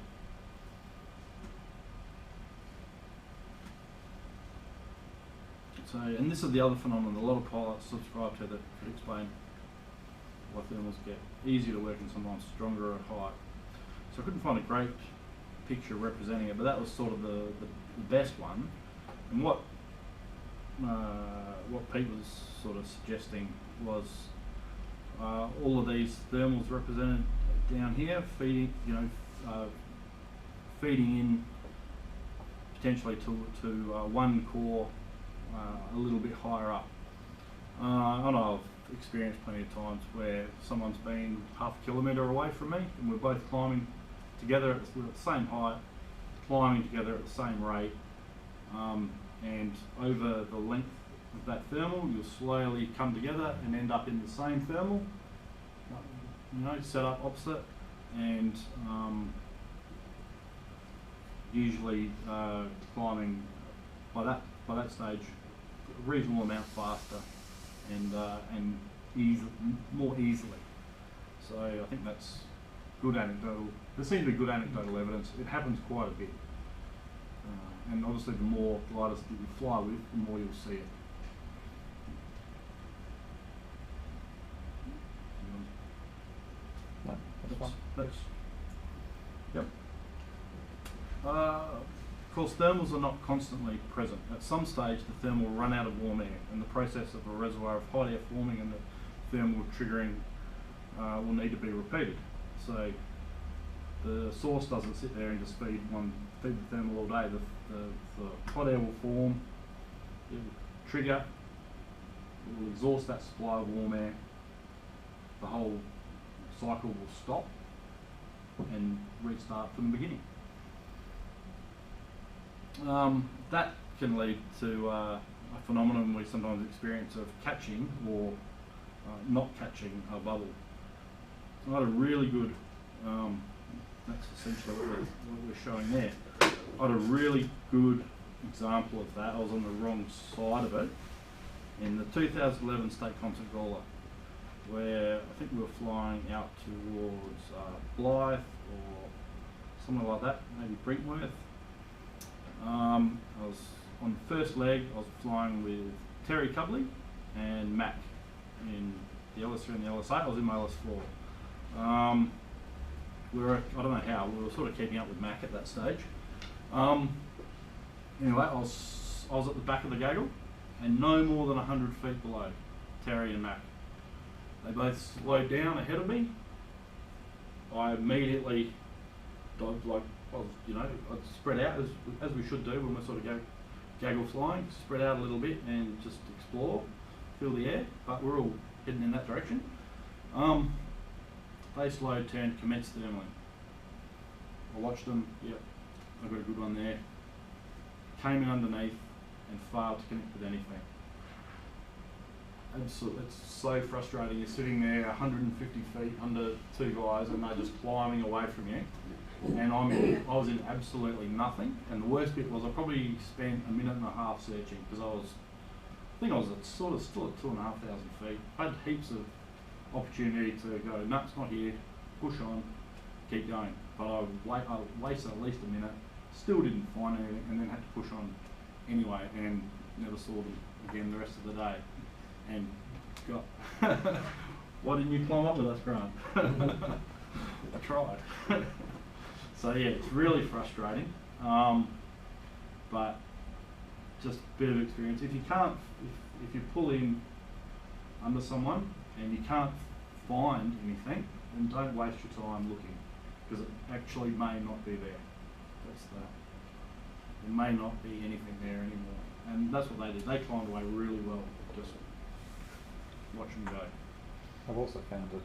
S2: So, and this is the other phenomenon a lot of pilots subscribe to that could explain why thermals get easier to work and sometimes stronger at height. So I couldn't find a great picture representing it, but that was sort of the best one. And what Pete was sort of suggesting was all of these thermals represented down here, feeding in potentially to one core a little bit higher up. I know I've experienced plenty of times where someone's been half a kilometre away from me and we're both climbing together we're at the same height, climbing together at the same rate, and over the length of that thermal you'll slowly come together and end up in the same thermal, set up opposite, and usually climbing by that stage a reasonable amount faster and more easily. So I think that's good anecdotal. There seems to be good anecdotal evidence. It happens quite a bit, and obviously the more gliders that you fly with, the more you'll see it.
S5: No, that's fine.
S2: Yep. Of course, thermals are not constantly present. At some stage, the thermal will run out of warm air, and the process of a reservoir of hot air forming and the thermal triggering will need to be repeated. So the source doesn't sit there and just feed the thermal all day. The hot air will form, it will trigger, it will exhaust that supply of warm air. The whole cycle will stop and restart from the beginning. That can lead to a phenomenon we sometimes experience of catching or not catching a bubble. I had a really good, that's essentially what we're showing there. I had a really good example of that. I was on the wrong side of it in the 2011 State Concert Gawler, where I think we were flying out towards Blythe or somewhere like that, maybe Brinkworth. I was on the first leg, I was flying with Terry Cubley and Mac in the LS3 and the LS8. I was in my LS4. We were, I don't know how, we were sort of keeping up with Mac at that stage. Anyway, I was at the back of the gaggle and no more than 100 feet below Terry and Mac. They both slowed down ahead of me. I immediately dived I'd spread out as we should do when we're sort of gaggle flying, spread out a little bit and just explore, feel the air, but we're all heading in that direction. They slowed, turned, commenced thermaling. I watched them, yep, I got a good one there. Came in underneath and failed to connect with anything. Absolutely, it's so frustrating. You're sitting there 150 feet under two guys and they're just climbing away from you. And I was in absolutely nothing. And the worst bit was I probably spent a minute and a half searching because I think I was at still at 2,500 feet. I had heaps of opportunity to go, no, it's not here, push on, keep going. But I wasted at least a minute, still didn't find anything, and then had to push on anyway and never saw them again the rest of the day. And got, why didn't you climb up with us, Grant? I tried. So yeah, it's really frustrating, but just a bit of experience. If you can't, if you pull in under someone and you can't find anything, then don't waste your time looking, because it actually may not be there. That's that. There may not be anything there anymore, and that's what they did. They climbed away really well. Just watch them go.
S5: I've also found it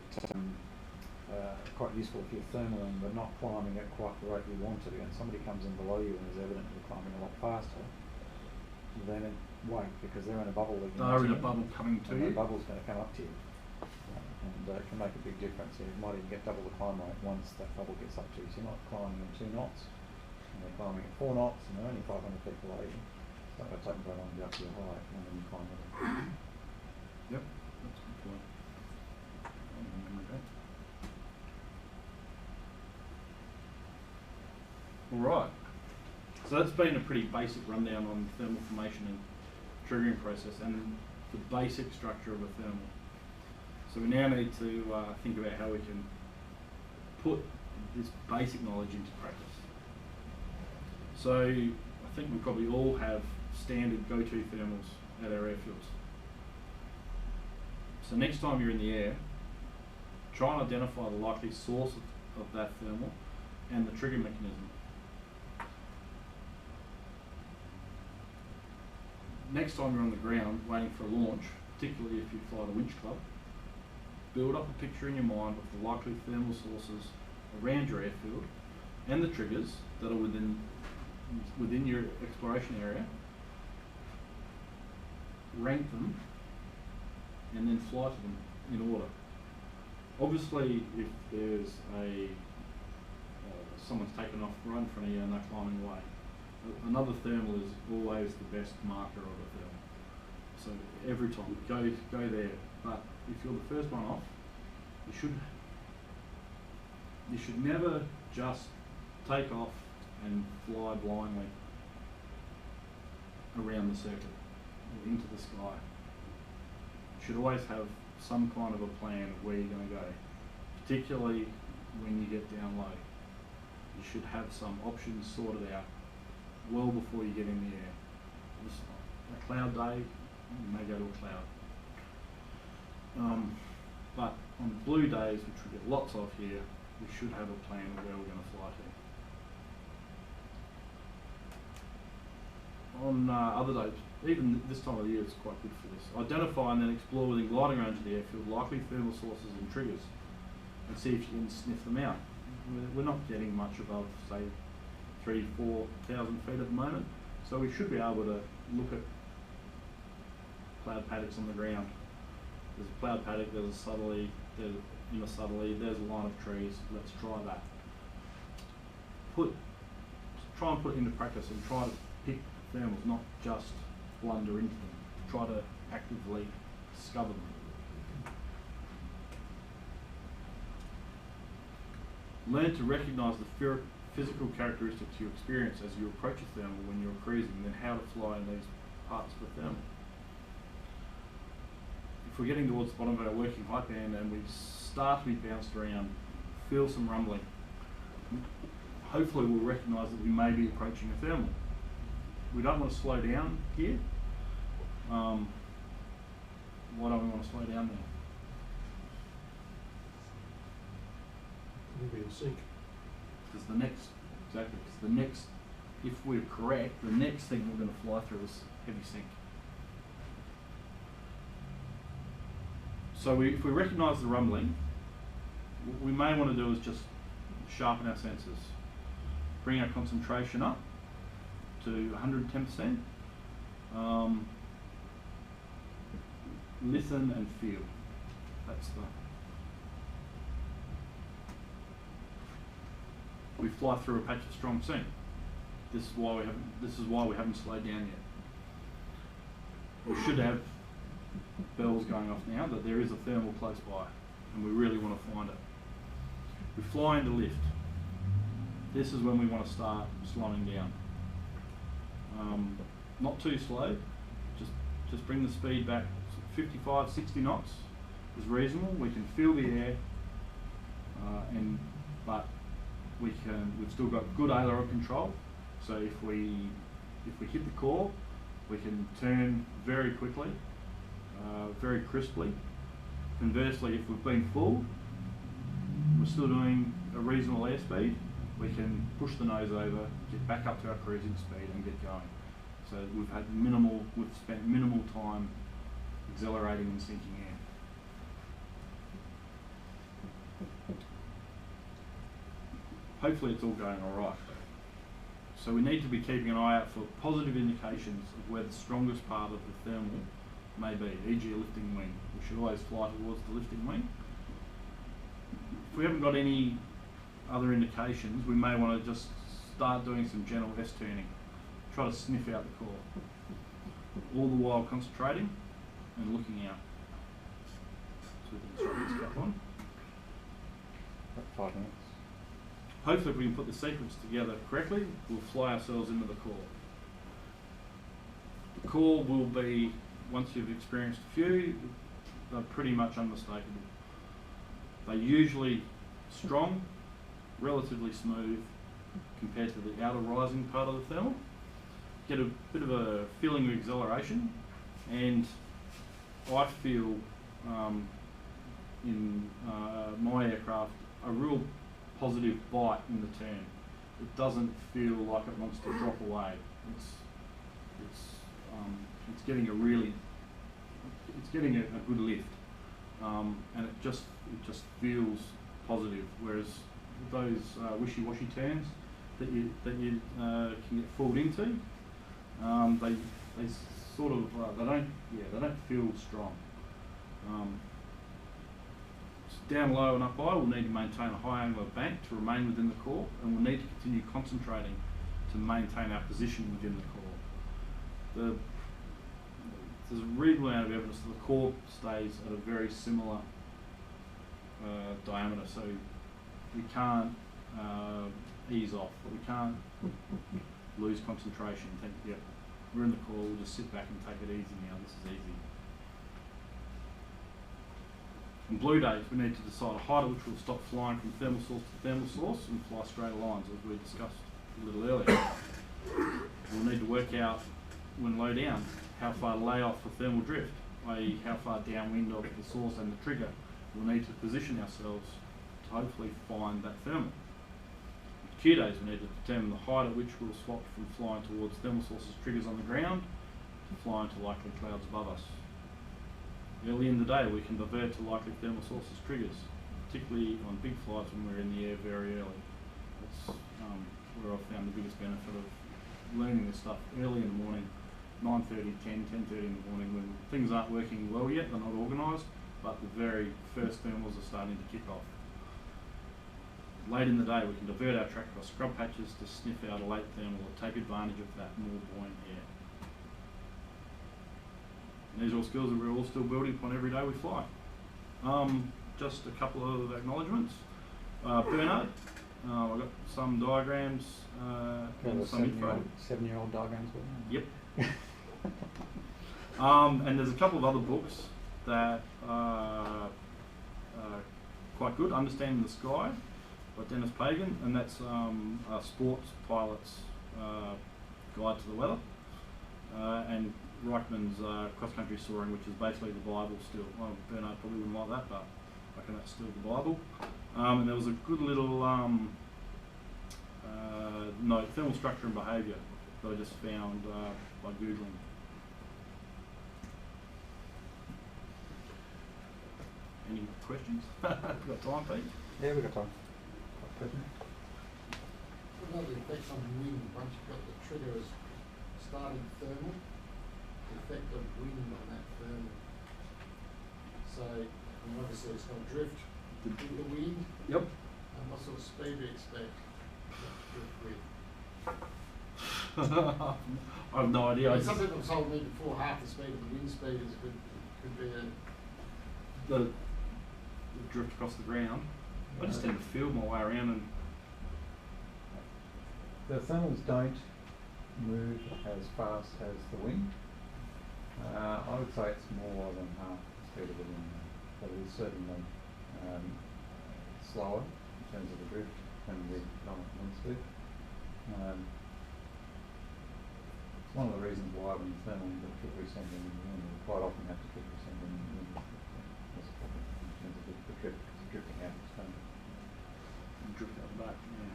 S5: quite useful if you're thermaling but not climbing at quite the rate you want to, and somebody comes in below you and is evident you're climbing a lot faster, then wait, because they're in a bubble.
S2: They're in a bubble coming to you.
S5: The bubble's going to come up to you, and it can make a big difference. You might even get double the climb rate once that bubble gets up to you. So you're not climbing at 2 knots, and they're climbing at 4 knots, and they're only 500 feet below you. But it doesn't go on to up your height and then you climb it.
S2: Yep, that's a good point. Alright, so that's been a pretty basic rundown on the thermal formation and triggering process and the basic structure of a thermal. So we now need to think about how we can put this basic knowledge into practice. So I think we probably all have standard go-to thermals at our airfields. So next time you're in the air, try and identify the likely source of that thermal and the trigger mechanism. Next time you're on the ground waiting for a launch, particularly if you fly the winch club, build up a picture in your mind of the likely thermal sources around your airfield and the triggers that are within your exploration area. Rank them and then fly to them in order. Obviously, if there's someone's taken off right in front of you and they're climbing away, another thermal is always the best marker of a thermal. So every time, go there. But if you're the first one off, you should never just take off and fly blindly around the circuit or into the sky. You should always have some kind of a plan of where you're going to go, particularly when you get down low. You should have some options sorted out well before you get in the air. Just a cloud day, you may go to a cloud. But on blue days, which we get lots of here, we should have a plan of where we're going to fly to. On other days, even this time of the year, it's quite good for this. Identify and then explore within gliding range of the airfield likely thermal sources and triggers and see if you can sniff them out. We're not getting much above, say, 3,000–4,000 feet at the moment, so we should be able to look at cloud paddocks on the ground. There's a cloud paddock, there's a southerly, there's in a southerly, there's a line of trees. Let's try that. Try and put it into practice and try to pick thermals, not just blunder into them. Try to actively discover them. Learn to recognise the physical characteristics you experience as you approach a thermal when you're cruising, and then how to fly in these parts of the thermal. If we're getting towards the bottom of our working height band and we start to be bounced around, feel some rumbling, hopefully we'll recognise that we may be approaching a thermal. We don't want to slow down here. Why don't we want to slow down there?
S3: Maybe in sync.
S2: Because the next, if we're correct, the next thing we're going to fly through is heavy sink. So if we recognise the rumbling, what we may want to do is just sharpen our senses, bring our concentration up to 110%, listen and feel. We fly through a patch of strong sink. This is why we haven't slowed down yet. We should have bells going off now that there is a thermal close by, and we really want to find it. We fly into lift. This is when we want to start slowing down. Not too slow. Just bring the speed back. 55, 60 knots is reasonable. We can feel the air, but we've still got good aileron control. So if we hit the core, we can turn very quickly, very crisply. Conversely, if we've been full, we're still doing a reasonable airspeed, we can push the nose over, get back up to our cruising speed and get going. So we've spent minimal time accelerating and sinking air. Hopefully it's all going all right. So we need to be keeping an eye out for positive indications of where the strongest part of the thermal may be, e.g. a lifting wing. We should always fly towards the lifting wing. If we haven't got any other indications, we may want to just start doing some gentle S-turning. try to sniff out the core, all the while concentrating and looking out. So we can start this cap on.
S5: About 5 minutes.
S2: Hopefully, if we can put the sequence together correctly, we'll fly ourselves into the core. The core will be, once you've experienced a few, they're pretty much unmistakable. They're usually strong, relatively smooth compared to the outer rising part of the thermal. Get a bit of a feeling of exhilaration, and I feel in my aircraft a real positive bite in the turn. It doesn't feel like it wants to drop away. It's getting a good lift, and it just feels positive. Whereas those wishy-washy turns that you can get fooled into, they sort of they don't feel strong. Down low and up high, we'll need to maintain a high angle of bank to remain within the core, and we'll need to continue concentrating to maintain our position within the core. There's a reasonable amount of evidence that the core stays at a very similar diameter, so we can't ease off, but we can't lose concentration and think, yep, we're in the core, we'll just sit back and take it easy now, this is easy. On blue days, we need to decide a height at which we'll stop flying from thermal source to thermal source and fly straight lines, as we discussed a little earlier. We'll need to work out, when low down, how far to lay off for thermal drift, i.e. how far downwind of the source and the trigger. We'll need to position ourselves to hopefully find that thermal. On Q days, we need to determine the height at which we'll swap from flying towards thermal sources triggers on the ground to flying to likely clouds above us. Early in the day, we can divert to likely thermal sources triggers, particularly on big flights when we're in the air very early. That's where I've found the biggest benefit of learning this stuff early in the morning, 9:30, 10, 10:30 in the morning, when things aren't working well yet, they're not organised, but the very first thermals are starting to kick off. Late in the day, we can divert our track across scrub patches to sniff out a late thermal or take advantage of that more buoyant air. And these are all skills that we're all still building upon every day we fly. Just a couple of acknowledgements. Bernard, I've got some diagrams and some info.
S5: 7-year-old diagrams.
S2: Yep. And there's a couple of other books that are quite good. Understanding the Sky by Dennis Pagan, and that's a sports pilot's guide to the weather. And Reichman's cross-country soaring, which is basically the Bible still. Well, Bernard probably wouldn't like that, but I reckon that's still the Bible. And there was a good little note, thermal structure and behaviour, that I just found by Googling. Any questions? Got time, Pete?
S5: Yeah, we've got time.
S6: What about the effects on wind once you've got the trigger as starting thermal? The effect of wind on that thermal. So, obviously it's got drift with the wind.
S2: Yep.
S6: And what sort of speed do you expect drift with?
S2: I have no idea.
S6: Some people have told me before half the speed of the wind speed is could be
S2: the drift across the ground. I just tend to feel my way around and
S5: The thermals don't move as fast as the wind. I would say it's more than half the speed of the wind, but it is certainly slower in terms of the drift than the predominant wind speed. It's one of the reasons why when you're thermal, you've got to keep resending in the wind. You quite often have to keep resending in the wind. That's a problem in terms of the drift, drifting out of the thermal.
S2: drift out the back. Yeah.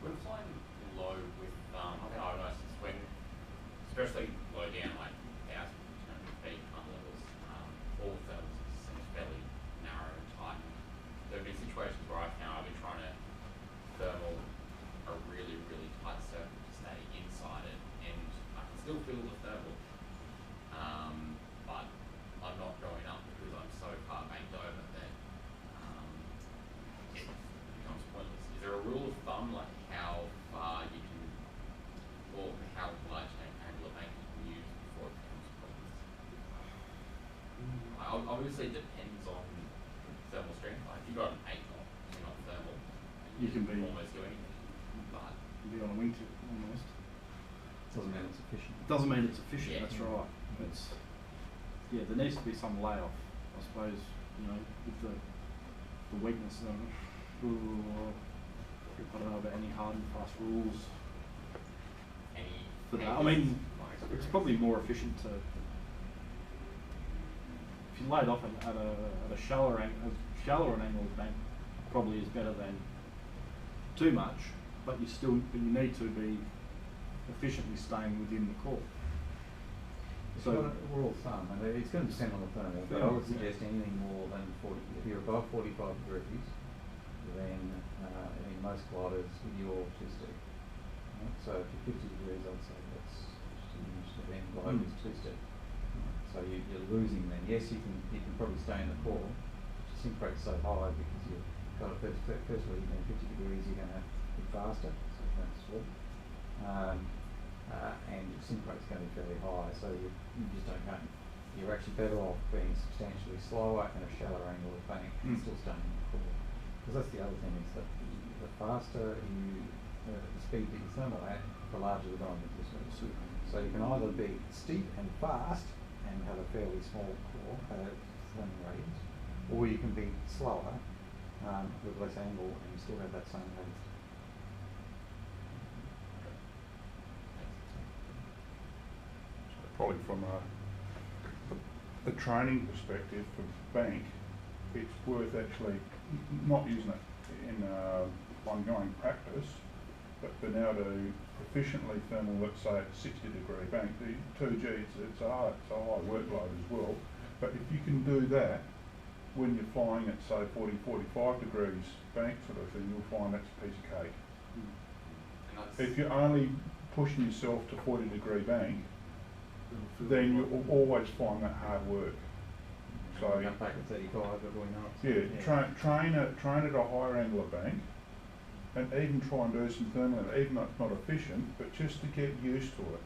S10: When flying low with, I think I've noticed it's when, especially low down, like 1,000, 200 feet on levels, all thermals seem fairly narrow and tight. There have been situations where I've been trying to thermal a really, really tight circle to stay inside it, and I can still feel the thermal, but I'm not going up because I'm so far banked over that it becomes pointless. Is there a rule of thumb, like obviously depends on thermal strength. Like if you've got an 8 knot, you're not thermal. And
S2: You can be-
S10: almost do anything. But
S2: Be on a wingtip almost.
S5: Doesn't mean it's efficient.
S2: Doesn't mean it's efficient.
S10: Yeah.
S2: That's right. It's there needs to be some layoff, I suppose. You know, with the weakness. I don't know about any hard and fast rules
S10: any
S2: for that. I
S10: any
S2: mean,
S10: my
S2: it's
S10: experience.
S2: probably more efficient to if you lay it off at a shallower an angled bank probably is better than too much, but you need to be efficiently staying within the core.
S5: So a rule of thumb, and it's going to depend on the thermal, but I would suggest anything more than 40. If you're above 45 degrees, then in most gliders you're too steep. Right? So if you're 50 degrees, I'd say that's then gliding is too steep. Right? So you're losing then. Yes, you can probably stay in the core. But your sink rate's so high because you've got a firstly, 50 degrees, you're going to be faster, so you don't slip. And your sink rate's going to be fairly high, so you just don't go. You're actually better off being substantially slower and a shallow angle of bank and still staying in the core. Because that's the other thing, is that the faster the speed that you thermal at, the larger the diameter is. So you can either be steep and fast and have a fairly small core thermal radius, or you can be slower with less angle and you still have that same radius.
S11: Probably from a training perspective for bank, it's worth actually not using it in ongoing practice, but being able to efficiently thermal, let's say at 60-degree bank, the 2G, it's a high workload as well, but if you can do that when you're flying at say 40, 45 degrees bank sort of thing, you'll find that's a piece of cake. If you're only pushing yourself to 40-degree bank, then you'll always find that hard work. So
S5: back at 35, but we're not.
S11: train at a higher angle of bank, and even try and do some thermal, even though it's not efficient, but just to get used to it.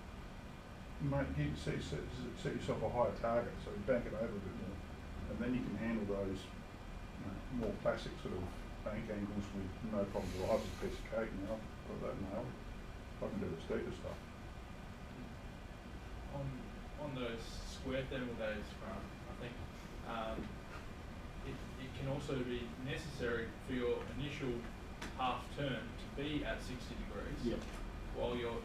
S11: Set yourself a higher target, so you bank it over a bit more, and then you can handle those more classic sort of bank angles with no problems. Well, I have a piece of cake now, got that nailed. I can do the steeper stuff.
S8: On the square thermal days front, I think it can also be necessary for your initial half turn to be at 60 degrees while you're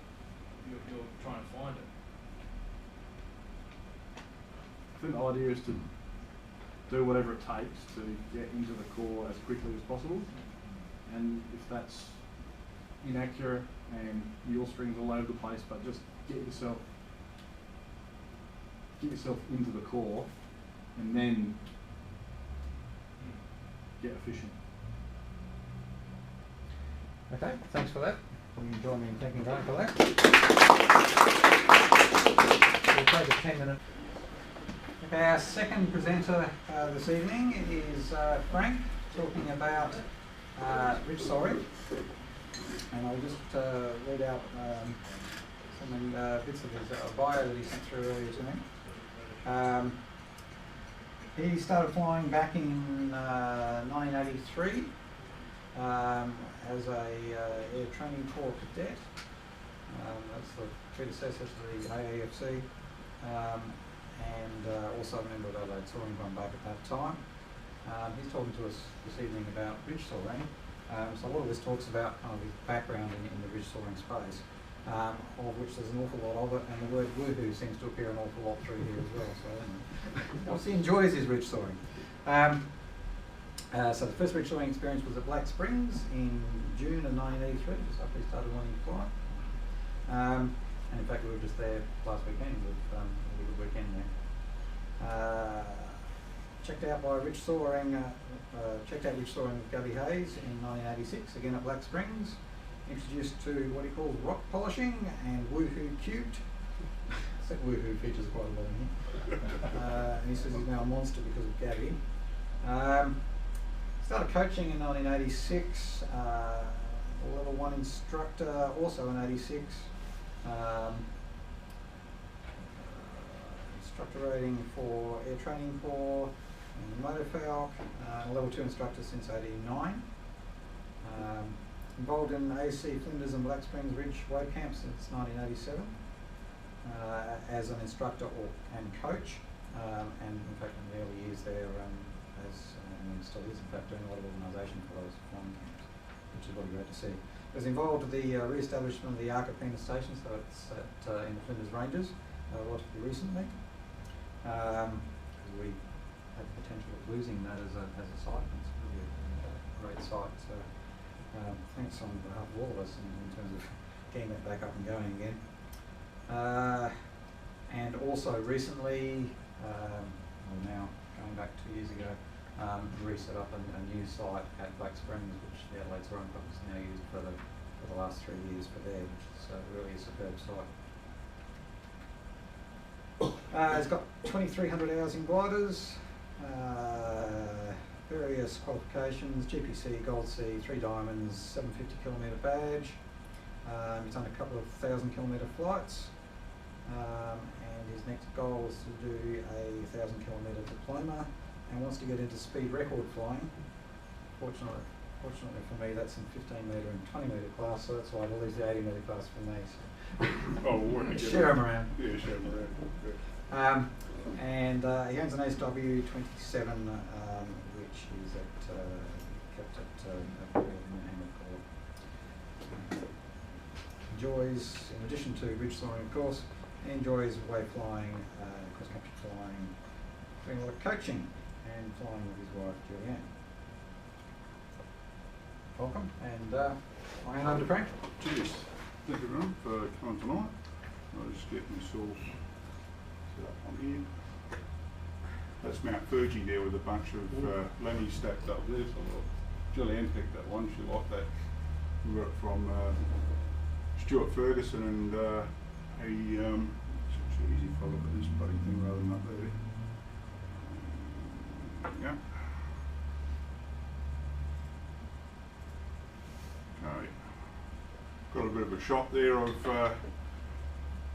S8: trying to find it.
S2: I think the idea is to do whatever it takes to get into the core as quickly as possible, and if that's inaccurate and your strings all over the place, but just get yourself into the core and then get efficient.
S5: Okay, thanks for that. Will you join me in thanking Graham for that? We'll take a 10-minute. Okay, our second presenter this evening is Frank, talking about ridge soaring. And I'll just read out some bits of his bio that he sent through earlier to me. He started flying back in 1983 as a air training corps cadet. That's the predecessor to the AAFC, and also a member of Adelaide Soaring Club back at that time. He's talking to us this evening about ridge soaring. So a lot of this talks about kind of his background in the ridge soaring space, of which there's an awful lot of it, and the word woohoo seems to appear an awful lot through here as well. So obviously he enjoys his ridge soaring. So the first ridge soaring experience was at Black Springs in June of 1983, just after he started learning to fly. And in fact we were just there last weekend with a good weekend there. Checked out ridge soaring with Gubby Hayes in 1986, again at Black Springs. Introduced to what he calls rock polishing and woohoo cubed. I said woohoo features quite a lot in here. And he says he's now a monster because of Gabby. Started coaching in 1986, level 1 instructor also in 86. Instructor rating for air training corps,
S1: and Motofalc, level 2 instructor since '89. Involved in AC Flinders and Black Springs Ridge wave camp since 1987 as an instructor and coach, and in fact in the early years there and still is in fact doing a lot of organisation for those flying camps, which is really great to see. Was involved with the re-establishment of the Arcapina station, so it's in the Flinders Ranges, relatively recently. We had the potential of losing that as a site. It's really a great site. So thanks on behalf of all of us in terms of getting that back up and going again. And also recently, well now going back 2 years ago, reset up a new site at Black Springs, which the Adelaide Soaring Club has now used for the last 3 years for there, which is really a superb site. It's got 2,300 hours in gliders, various qualifications, GPC, Gold C, 3 diamonds, 750 kilometre badge. He's done a couple of 1,000-kilometre flights, and his next goal is to do a 1,000-kilometre diploma and wants to get into speed record flying. Fortunately for me, that's in 15-metre and 20-metre class, so that's why I'll lose the 80-metre class for me. So.
S11: Oh, we'll work together.
S1: Share them around.
S11: Yeah, share them around. Okay.
S1: And he owns an SW 27, which is kept at enjoys, in addition to ridge soaring of course, he enjoys wave flying, cross-country flying, doing a lot of coaching and flying with his wife Julianne. Welcome, and I'll hand over to Frank.
S11: Cheers. Thank you everyone for coming tonight. I'll just get myself set up on here. That's Mount Fuji there with a bunch of Lenny stacked up there. So Julianne picked that one. She liked that. We got it from Stuart Ferguson, and he it's actually easy if I look at this bloody thing rather than up there. Yeah. Okay. Got a bit of a shot there of a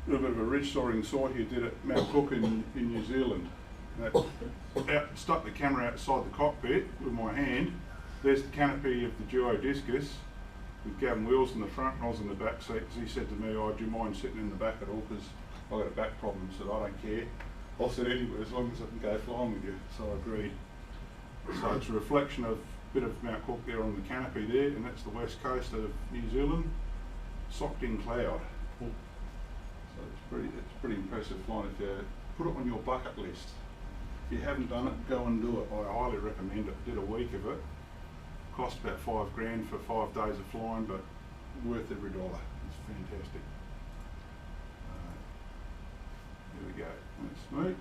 S11: little bit of a ridge soaring site he did at Mount Cook in New Zealand. Stuck the camera outside the cockpit with my hand. There's the canopy of the Duo Discus with Gavin Wheels in the front and I was in the back seat. He said to me, "Oh, do you mind sitting in the back at all? Because I've got a back problem." I said, "I don't care. I'll sit anywhere as long as I can go flying with you." So I agreed. So it's a reflection of a bit of Mount Cook there on the canopy there, and that's the west coast of New Zealand, socked in cloud. So it's pretty impressive flying. If you put it on your bucket list, if you haven't done it, go and do it. I highly recommend it. Did a week of it. Cost about $5,000 for 5 days of flying, but worth every dollar. It's fantastic. Here we go. That's me.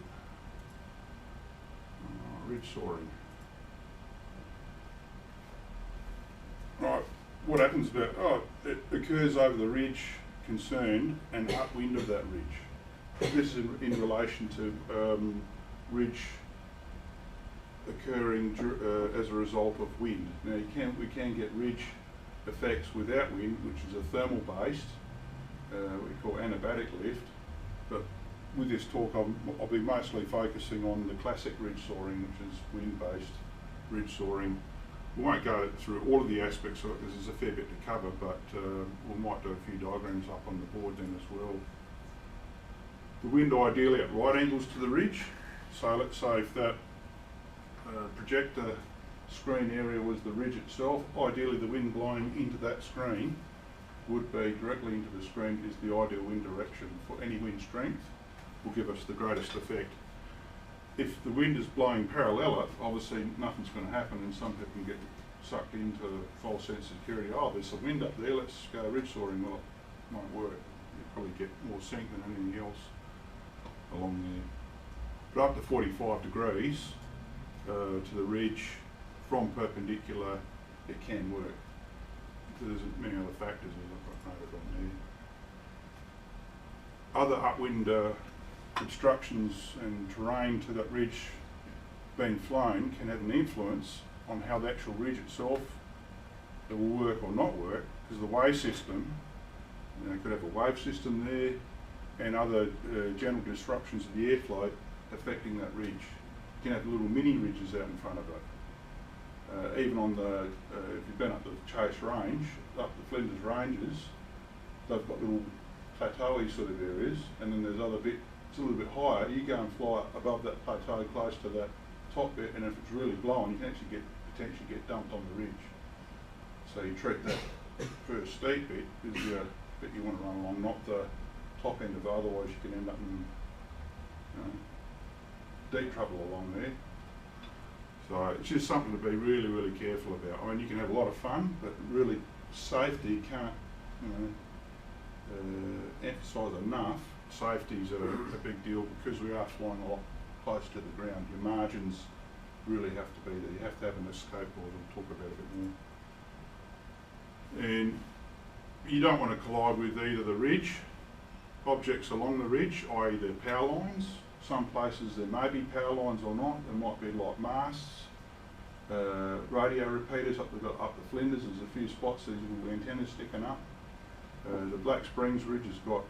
S11: Ridge soaring. Right. What happens about? It occurs over the ridge concerned and upwind of that ridge. This is in relation to ridge occurring as a result of wind. Now we can get ridge effects without wind, which is a thermal based, what we call anabatic lift, but with this talk I'll be mostly focusing on the classic ridge soaring, which is wind based ridge soaring. We won't go through all of the aspects of it because there's a fair bit to cover, but we might do a few diagrams up on the board then as well. The wind ideally at right angles to the ridge, so let's say if that projector screen area was the ridge itself, ideally the wind blowing into that screen would be directly into the screen is the ideal wind direction for any wind strength, will give us the greatest effect. If the wind is blowing parallel it, obviously nothing's going to happen and some people can get sucked into false sense of security. Oh, there's some wind up there, let's go ridge soaring. Well, it won't work. You'll probably get more sink than anything else along there. But up to 45 degrees to the ridge from perpendicular, it can work. There's many other factors as I've noted on there. Other upwind obstructions and terrain to that ridge being flown can have an influence on how the actual ridge itself will work or not work, because the wave system, you could have a wave system there and other general disruptions of the airflow affecting that ridge. can have little mini ridges out in front of it. Even on the, if you've been up the Chase Range, up the Flinders Ranges, they've got little plateauy sort of areas, and then there's other bit, it's a little bit higher, you go and fly above that plateau close to that top bit, and if it's really blowing, you can actually potentially get dumped on the ridge. So you treat that first steep bit as your bit you want to run along, not the top end of it, otherwise you can end up in, you know, deep trouble along there. So it's just something to be really, really careful about. I mean, you can have a lot of fun, but really safety can't, you know, emphasise enough. Safety's a big deal because we are flying a lot close to the ground. Your margins really have to be there. You have to have an escape board. We'll talk about it a bit more. And you don't want to collide with either the ridge, objects along the ridge, i.e. the power lines. Some places there may be power lines or not. There might be like masts, radio repeaters up the Flinders. There's a few spots, these little antennas sticking up. The Black Springs Ridge has got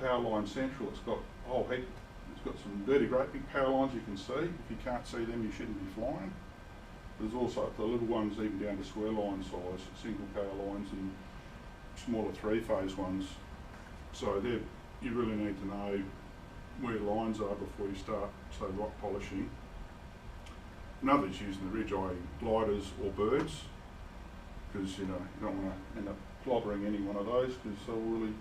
S11: power line central. It's got a whole heap. It's got some dirty, great big power lines you can see. If you can't see them, you shouldn't be flying. There's also the little ones even down to square line size, single power lines and smaller three-phase ones. So you really need to know where lines are before you start, say, rock polishing. Another is using the ridge, i.e. gliders or birds, because you don't want to end up clobbering any one of those because they'll really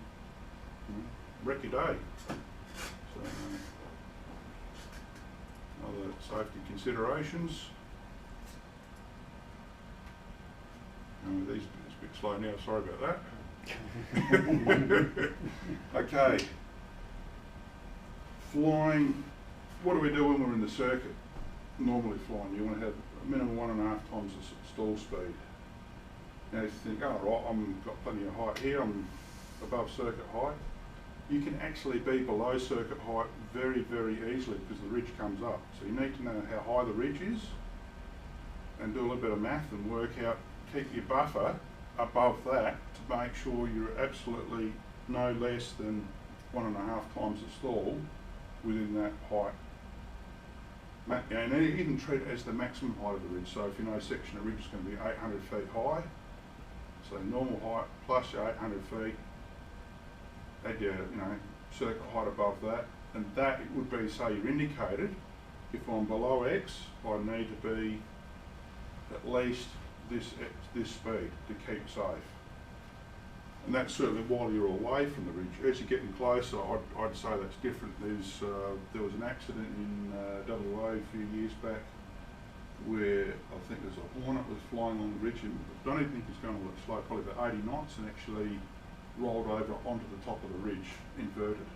S11: wreck your day. So, other safety considerations. These it's a bit slow now, sorry about that. Okay. Flying, what do we do when we're in the circuit? Normally flying, you want to have a minimum 1.5 times the stall speed. Now if you think, oh right, I've got plenty of height here, I'm above circuit height. You can actually be below circuit height very, very easily because the ridge comes up. So you need to know how high the ridge is and do a little bit of math and work out, keep your buffer above that to make sure you're absolutely no less than 1.5 times the stall within that height. And you can treat it as the maximum height of the ridge. So if you know a section of ridge is going to be 800 feet high, so normal height plus your 800 feet, add your circuit height above that, and that it would be, say you're indicated, if I'm below X, I need to be at least this speed to keep safe. And that's certainly while you're away from the ridge. As you're getting closer, I'd say that's different. There was an accident in WA a few years back where I think there's a Hornet was flying on the ridge, and I don't even think it's going a little slow, probably about 80 knots, and actually rolled over onto the top of the ridge, inverted.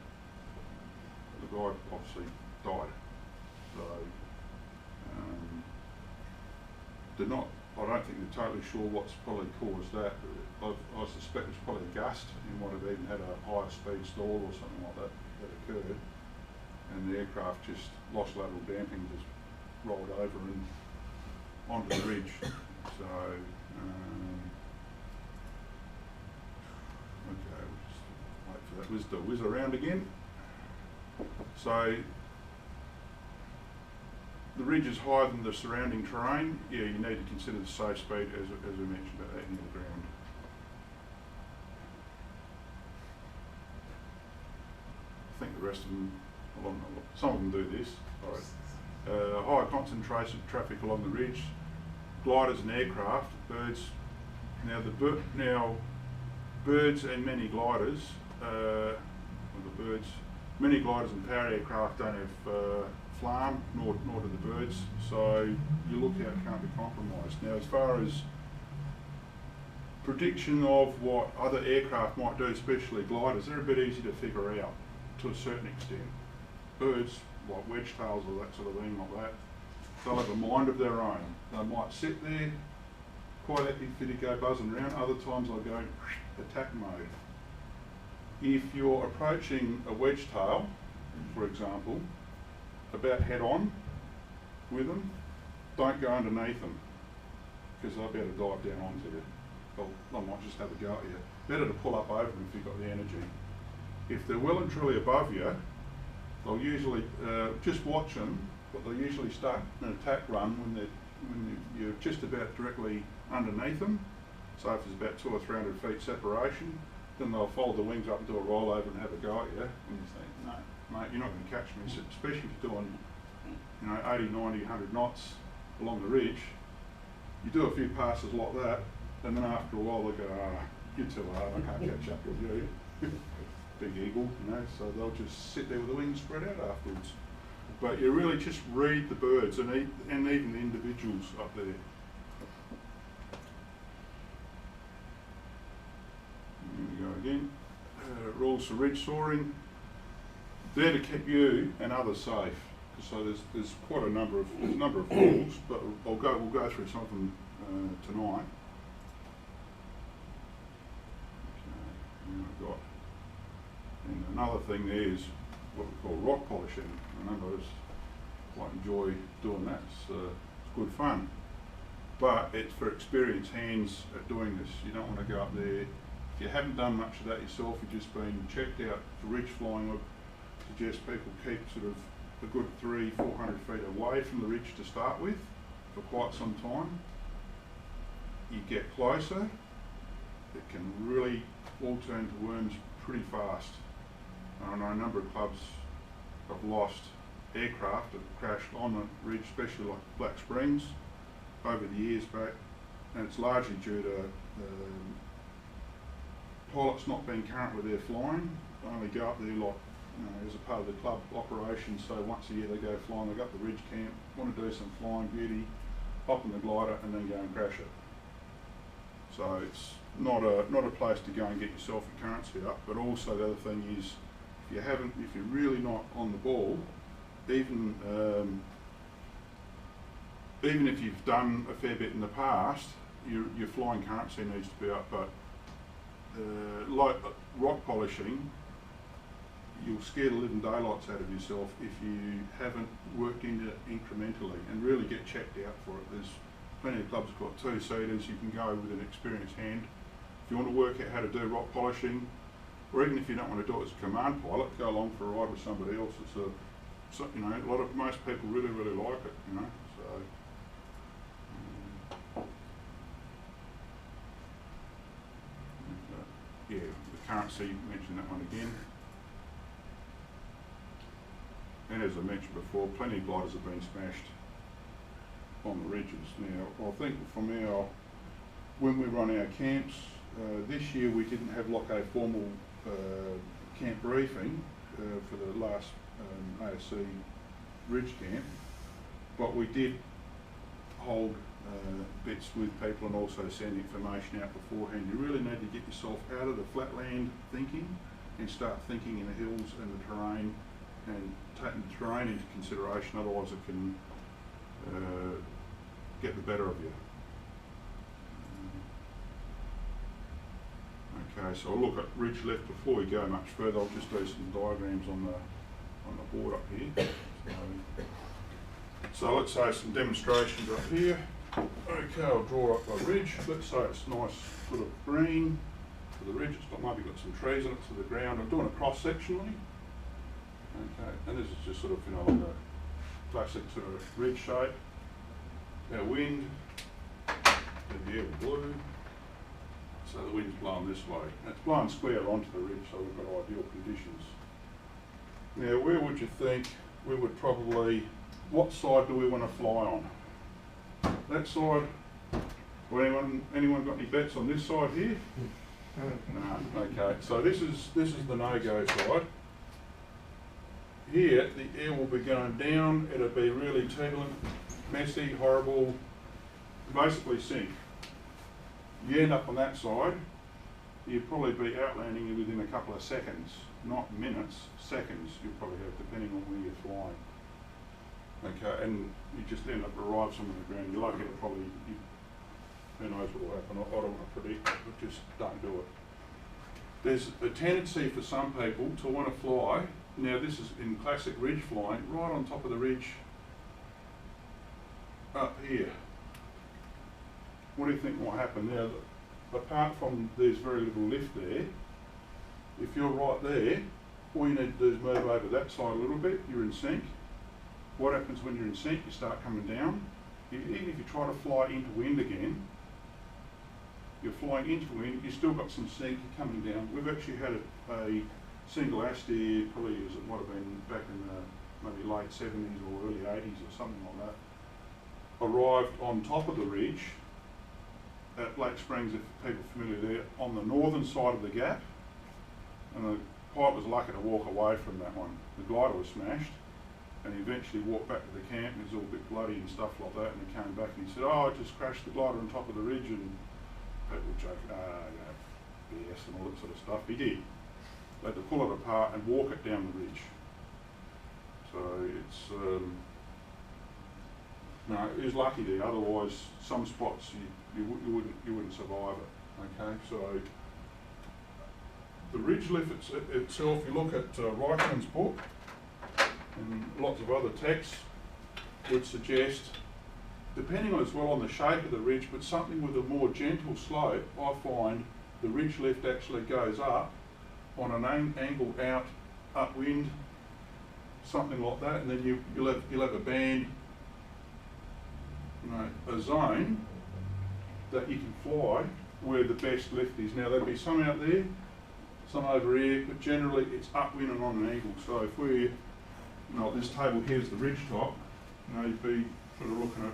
S11: The guy obviously died. So they're not. I don't think they're totally sure what's probably caused that. I suspect it's probably a gust. You might have even had a higher speed stall or something like that occurred, and the aircraft just lost lateral damping, just rolled over and onto the ridge. So okay, we'll just wait for that whiz to whiz around again. So the ridge is higher than the surrounding terrain. Yeah, you need to consider the safe speed as we mentioned about 8 near the ground. I think the rest of them, some of them do this. Higher concentration of traffic along the ridge, gliders and aircraft, birds. Now birds and many gliders, many gliders and power aircraft don't have flam, nor do the birds, so your lookout can't be compromised. Now, as far as prediction of what other aircraft might do, especially gliders, they're a bit easy to figure out to a certain extent. Birds, like wedge-tails or that sort of thing like that, they'll have a mind of their own. They might sit there, quite happy for you to go buzzing around. Other times they'll go attack mode. If you're approaching a wedge-tail, for example, about head-on with them, don't go underneath them because they'll be able to dive down onto you. They might just have a go at you. Better to pull up over them if you've got the energy. If they're well and truly above you, they'll usually just watch them, but they'll usually start an attack run when you're just about directly underneath them. So if there's about 200 or 300 feet separation, then they'll fold the wings up and do a rollover and have a go at you. And you think, no, mate, you're not going to catch me, especially if you're doing, 80, 90, 100 knots along the ridge. You do a few passes like that, and then after a while they go, you're too hard, I can't catch up with you. Big eagle, so they'll just sit there with the wings spread out afterwards. But you really just read the birds and even the individuals up there. Here we go again. Rules for ridge soaring. They're to keep you and others safe. So there's quite a number of rules, but we'll go through some of them tonight. Okay, and another thing there is what we call rock polishing. A number of us quite enjoy doing that. It's good fun, but it's for experienced hands at doing this. You don't want to go up there if you haven't done much of that yourself. You've just been checked out for ridge flying. I suggest people keep sort of a good 300-400 feet away from the ridge to start with for quite some time. You get closer, it can really all turn to worms pretty fast. I know a number of clubs have lost aircraft that crashed on the ridge, especially like Black Springs, over the years back, and it's largely due to pilots not being current with their flying. They only go up there like, as a part of the club operation, so once a year they go flying, they go up the ridge camp, want to do some flying beauty, hop in the glider and then go and crash it. So it's not a place to go and get yourself your currency up, but also the other thing is, if you're really not on the ball, even if you've done a fair bit in the past, your flying currency needs to be up. But like rock polishing, you'll scare the living daylights out of yourself if you haven't worked into it incrementally and really get checked out for it. There's plenty of clubs that have got two-seaters. You can go with an experienced hand. If you want to work out how to do rock polishing, or even if you don't want to do it as a command pilot, go along for a ride with somebody else. It's most people really like it, so. Yeah, the currency, mentioned that one again. And as I mentioned before, plenty of gliders have been smashed on the ridges. Now, I think when we run our camps, this year we didn't have like a formal camp briefing for the last ASC Ridge Camp, but we did hold bits with people and also send information out beforehand. You really need to get yourself out of the flatland thinking and start thinking in the hills and the terrain and taking the terrain into consideration, otherwise it can get the better of you. Okay, so I'll look at ridge left before we go much further. I'll just do some diagrams on the board up here. So let's say some demonstrations up here. Okay, I'll draw up a ridge. Let's say it's nice sort of green for the ridge. It's got maybe got some trees in it to the ground. I'm doing it cross-sectionally. Okay, and this is just sort of, like a classic sort of ridge shape. Our wind, the air blue. So the wind's blowing this way. And it's blowing square onto the ridge, so we've got ideal conditions. Now, where would you think we would probably, what side do we want to fly on? That side? Or anyone got any bets on this side here? No. Okay. So this is the no-go side. Here, the air will be going down. It'll be really turbulent, messy, horrible. Basically sink. You end up on that side, you'll probably be outlanding within a couple of seconds, not minutes, seconds you'll probably have, depending on where you're flying. Okay, and you just end up arrive somewhere on the ground. You're lucky to probably, who knows what will happen. I don't want to predict it, but just don't do it. There's a tendency for some people to want to fly. Now this is in classic ridge flying, right on top of the ridge up here. What do you think might happen now? Apart from there's very little lift there, if you're right there, all you need to do is move over that side a little bit, you're in sync. what happens when you're in sink? You start coming down. Even if you try to fly into wind again, you're flying into wind, you've still got some sink, you're coming down. We've actually had a single Aster, probably as it might have been back in the maybe late 70s or early 80s or something like that, arrived on top of the ridge at Lake Springs, if people are familiar there, on the northern side of the gap, and the pilot was lucky to walk away from that one. The glider was smashed, and he eventually walked back to the camp, and he was all a bit bloody and stuff like that, and he came back and he said, oh, I just crashed the glider on top of the ridge, and people were joking, BS and all that sort of stuff. He did. They had to pull it apart and walk it down the ridge. So it's, no, he was lucky there, otherwise some spots you wouldn't survive it. Okay, so the ridge lift itself, you look at Reichmann's book and lots of other texts would suggest, depending on as well on the shape of the ridge, but something with a more gentle slope, I find the ridge lift actually goes up on an angle out, upwind, something like that, and then you'll have a band, a zone that you can fly where the best lift is. Now there'll be some out there, some over here, but generally it's upwind and on an angle. So if we, this table here's the ridge top, you'd be sort of looking at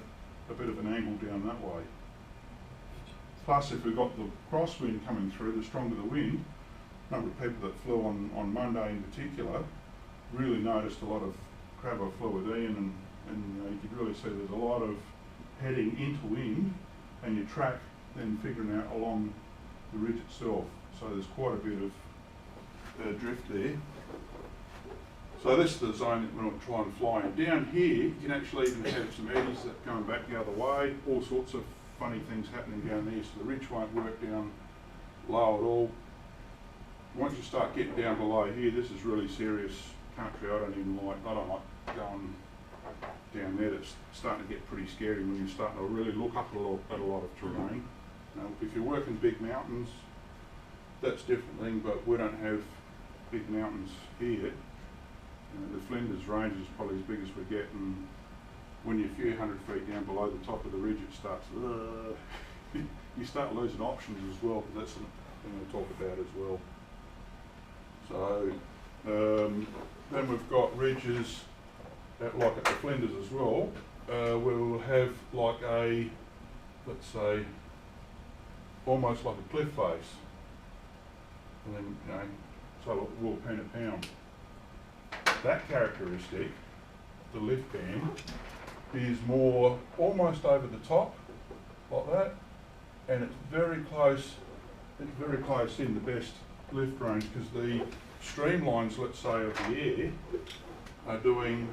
S11: a bit of an angle down that way. Plus, if we've got the crosswind coming through, the stronger the wind, a number of people that flew on Monday in particular really noticed a lot of crab I flew with Ian, and you could really see there's a lot of heading into wind, and your track then figuring out along the ridge itself. So there's quite a bit of drift there. So this is the zone that we're going to try and fly in. Down here, you can actually even have some eddies that going back the other way, all sorts of funny things happening down there, so the ridge won't work down low at all. Once you start getting down below here, this is really serious country. I don't like going down there. It's starting to get pretty scary when you're starting to really look up at a lot of terrain. Now, if you're working big mountains, that's a different thing, but we don't have big mountains here. The Flinders Range is probably as big as we get, and when you're a few hundred feet down below the top of the ridge, it starts, you start losing options as well, but that's something we'll talk about as well. So, then we've got ridges like at the Flinders as well. We'll have like let's say, almost like a cliff face, and then so we'll pen a pound. That characteristic, the lift band, is more almost over the top, like that, and it's very close in the best lift range, because the streamlines, let's say, of the air are doing,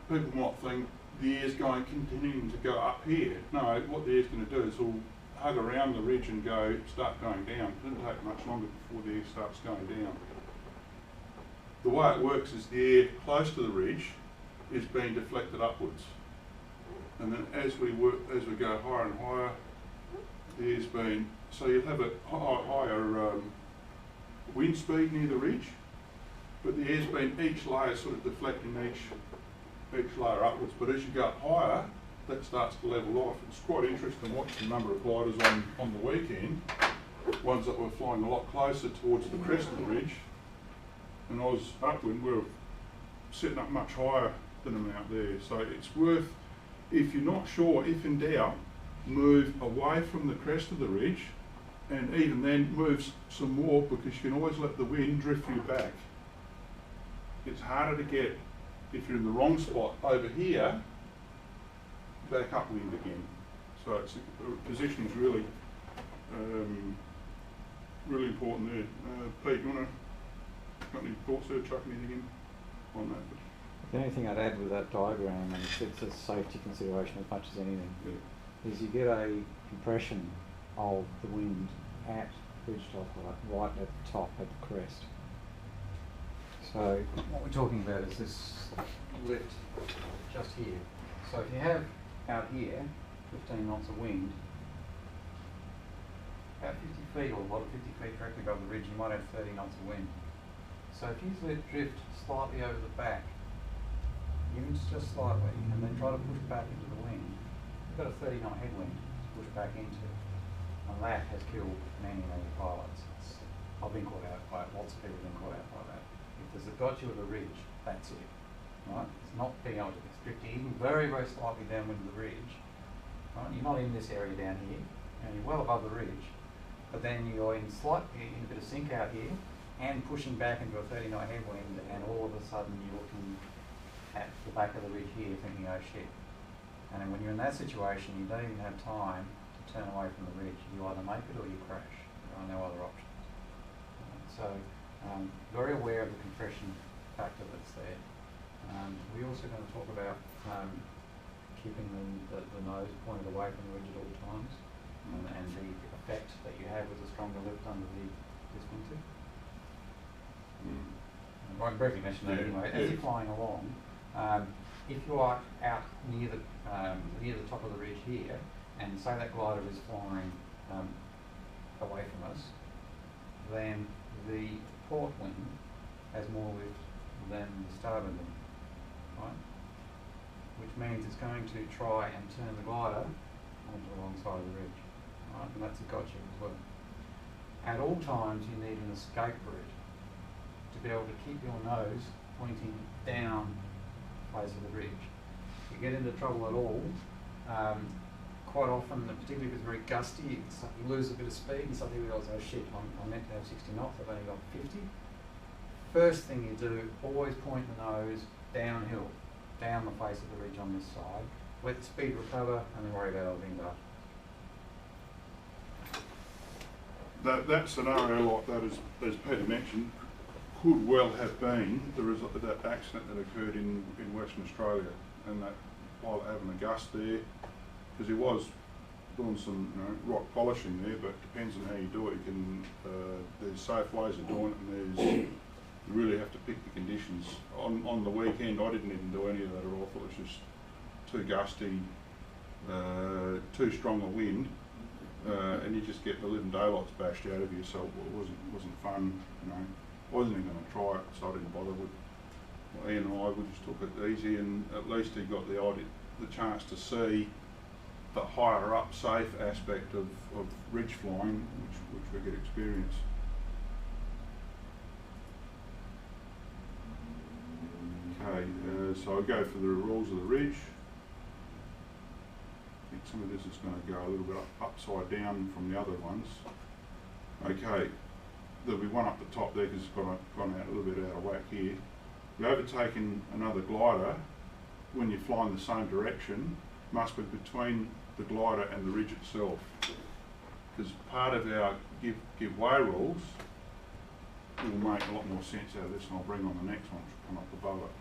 S11: people might think the air's continuing to go up here. No, what the air's going to do is it'll hug around the ridge and start going down. It doesn't take much longer before the air starts going down. The way it works is the air close to the ridge is being deflected upwards, and then as we go higher and higher, the air's being, so you'll have a higher wind speed near the ridge, but the air's been each layer sort of deflecting each layer upwards. But as you go up higher, that starts to level off. It's quite interesting watching a number of gliders on the weekend, ones that were flying a lot closer towards the crest of the ridge. And I was upwind, we were sitting up much higher than them out there. So it's worth, if you're not sure, if in doubt, move away from the crest of the ridge, and even then move some more, because you can always let the wind drift you back. It's harder to get, if you're in the wrong spot over here, back upwind again. So it's, positioning is really, really important there. Pete, you want to? Got any thoughts there, chuck anything in on that?
S5: The only thing I'd add with that diagram, and it's a safety consideration as much as anything, is you get a compression of the wind at ridge top, right at the top, at the crest. So what we're talking about is this lift just here. So if you have out here 15 knots of wind, about 50 feet or a lot of 50 feet directly above the ridge, you might have 30 knots of wind. So if you let drift slightly over the back
S1: even just slightly, and then try to push back into the wind, you've got a 30 knot headwind to push back into. And that has killed many, many pilots. I've been caught out by it, lots of people have been caught out by that. If there's a got you at a ridge, that's it, right? It's not being able to restrict you even very, very slightly downwind of the ridge, right? You're not in this area down here, and you're well above the ridge, but then you're in a bit of sink out here, and pushing back into a 30 knot headwind, and all of a sudden you're looking at the back of the ridge here thinking, oh shit. And then when you're in that situation, you don't even have time to turn away from the ridge. You either make it or you crash. There are no other options. Very aware of the compression factor that's there. We're also going to talk about keeping the nose pointed away from the ridge at all times, and the effect that you have with a stronger lift under this wingtip. I can briefly mention that anyway. As you're flying along, if you are out near the top of the ridge here, and say that glider is flying away from us, then the port wing has more lift than the starboard wing, right? Which means it's going to try and turn the glider onto the wrong side of the ridge, right? And that's a gotcha as well. At all times, you need an escape route to be able to keep your nose pointing down the face of the ridge. If you get into trouble at all, quite often, particularly if it's very gusty, you lose a bit of speed and suddenly you realise, oh shit, I'm meant to have 60 knots, I've only got 50. First thing you do, always point the nose downhill, down the face of the ridge on this side, let the speed recover, and then worry about everything after.
S11: That scenario like that, as Peter mentioned, could well have been the result of that accident that occurred in Western Australia, and that pilot having a gust there, because he was doing some rock polishing there, but depends on how you do it. You can there's safe ways of doing it, and you really have to pick the conditions. On the weekend, I didn't even do any of that at all. I thought it was just too gusty, too strong a wind, and you just get the living daylights bashed out of you. So it wasn't fun. I wasn't even going to try it, so I didn't bother with. Well, Ian and I, we just took it easy, and at least he got the chance to see the higher up safe aspect of ridge flying, which we get experience. Okay, so I go for the rules of the ridge. I think some of this is going to go a little bit upside down from the other ones. Okay, there'll be one up the top there because it's gone out a little bit out of whack here. You're overtaking another glider when you're flying the same direction must be between the glider and the ridge itself, because part of our give way rules will make a lot more sense out of this, and I'll bring on the next one to come up above it.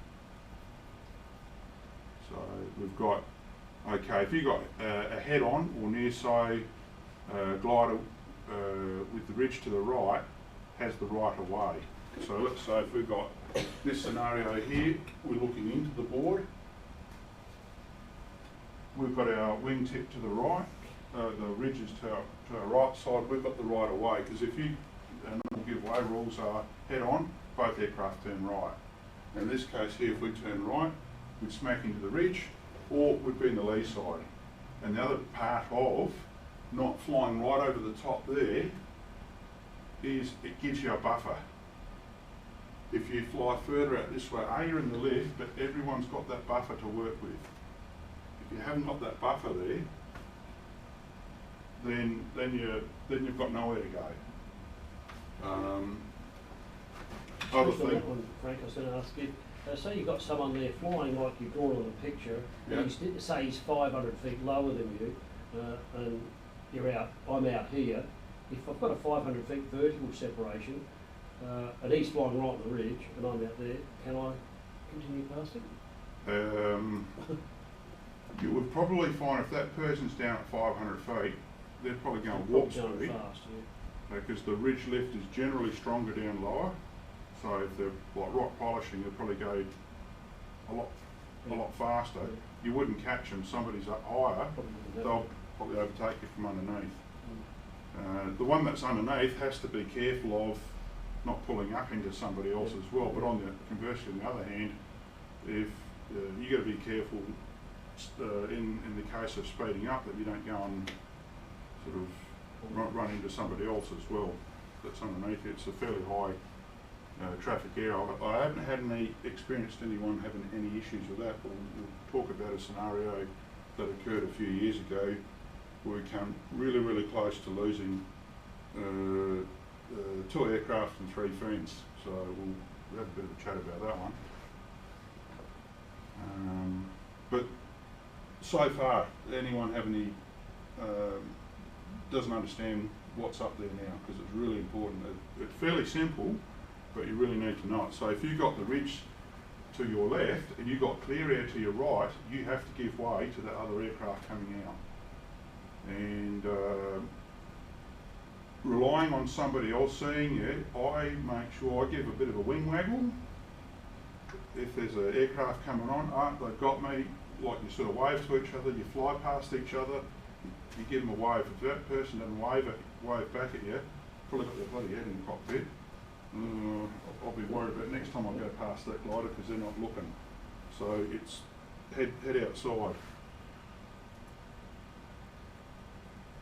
S11: So we've got, okay, if you've got a head-on or near-side glider with the ridge to the right, has the right of way. So let's say if we've got this scenario here, we're looking into the board. We've got our wingtip to the right, the ridge is to our right side, we've got the right of way, because if you, normal give way rules are head on, both aircraft turn right. Now in this case here, if we turn right, we'd smack into the ridge, or we'd be in the lee side. And the other part of not flying right over the top there is it gives you a buffer. If you fly further out this way, you're in the left, but everyone's got that buffer to work with. If you haven't got that buffer there, then you've got nowhere to go. Other
S7: Just on
S11: thing.
S7: that one, Frank, I was going to ask you. Say you've got someone there flying like you've drawn on the picture,
S11: Yeah.
S7: and say he's 500 feet lower than you, and I'm out here. If I've got a 500 feet vertical separation, and he's flying right on the ridge, and I'm out there, can I continue past him?
S11: You would probably find if that person's down at 500 feet, they're probably going warp speed.
S7: Fast, yeah.
S11: Because the ridge lift is generally stronger down lower. So if they're like rock polishing, they'll probably go a lot faster.
S7: Yeah.
S11: You wouldn't catch them. Somebody's up higher, they'll probably overtake you from underneath. The one that's underneath has to be careful of not pulling up into somebody else as well. But conversely, on the other hand, if you got to be careful in the case of speeding up that you don't go and sort of run into somebody else as well that's underneath it. It's a fairly high traffic area. I haven't had experienced anyone having any issues with that, but we'll talk about a scenario that occurred a few years ago where we came really, really close to losing 2 aircraft and 3 friends. So we'll have a bit of a chat about that one. But so far, anyone have any, doesn't understand what's up there now, because it's really important. It's fairly simple, but you really need to know it. So if you've got the ridge to your left and you've got clear air to your right, you have to give way to the other aircraft coming out. And relying on somebody else seeing you, I make sure I give a bit of a wing waggle. If there's an aircraft coming on, they've got me, like you sort of wave to each other, you fly past each other, you give them a wave. If that person doesn't wave back at you, probably got their bloody head in the cockpit. I'll be worried about next time I go past that glider because they're not looking. So it's head outside.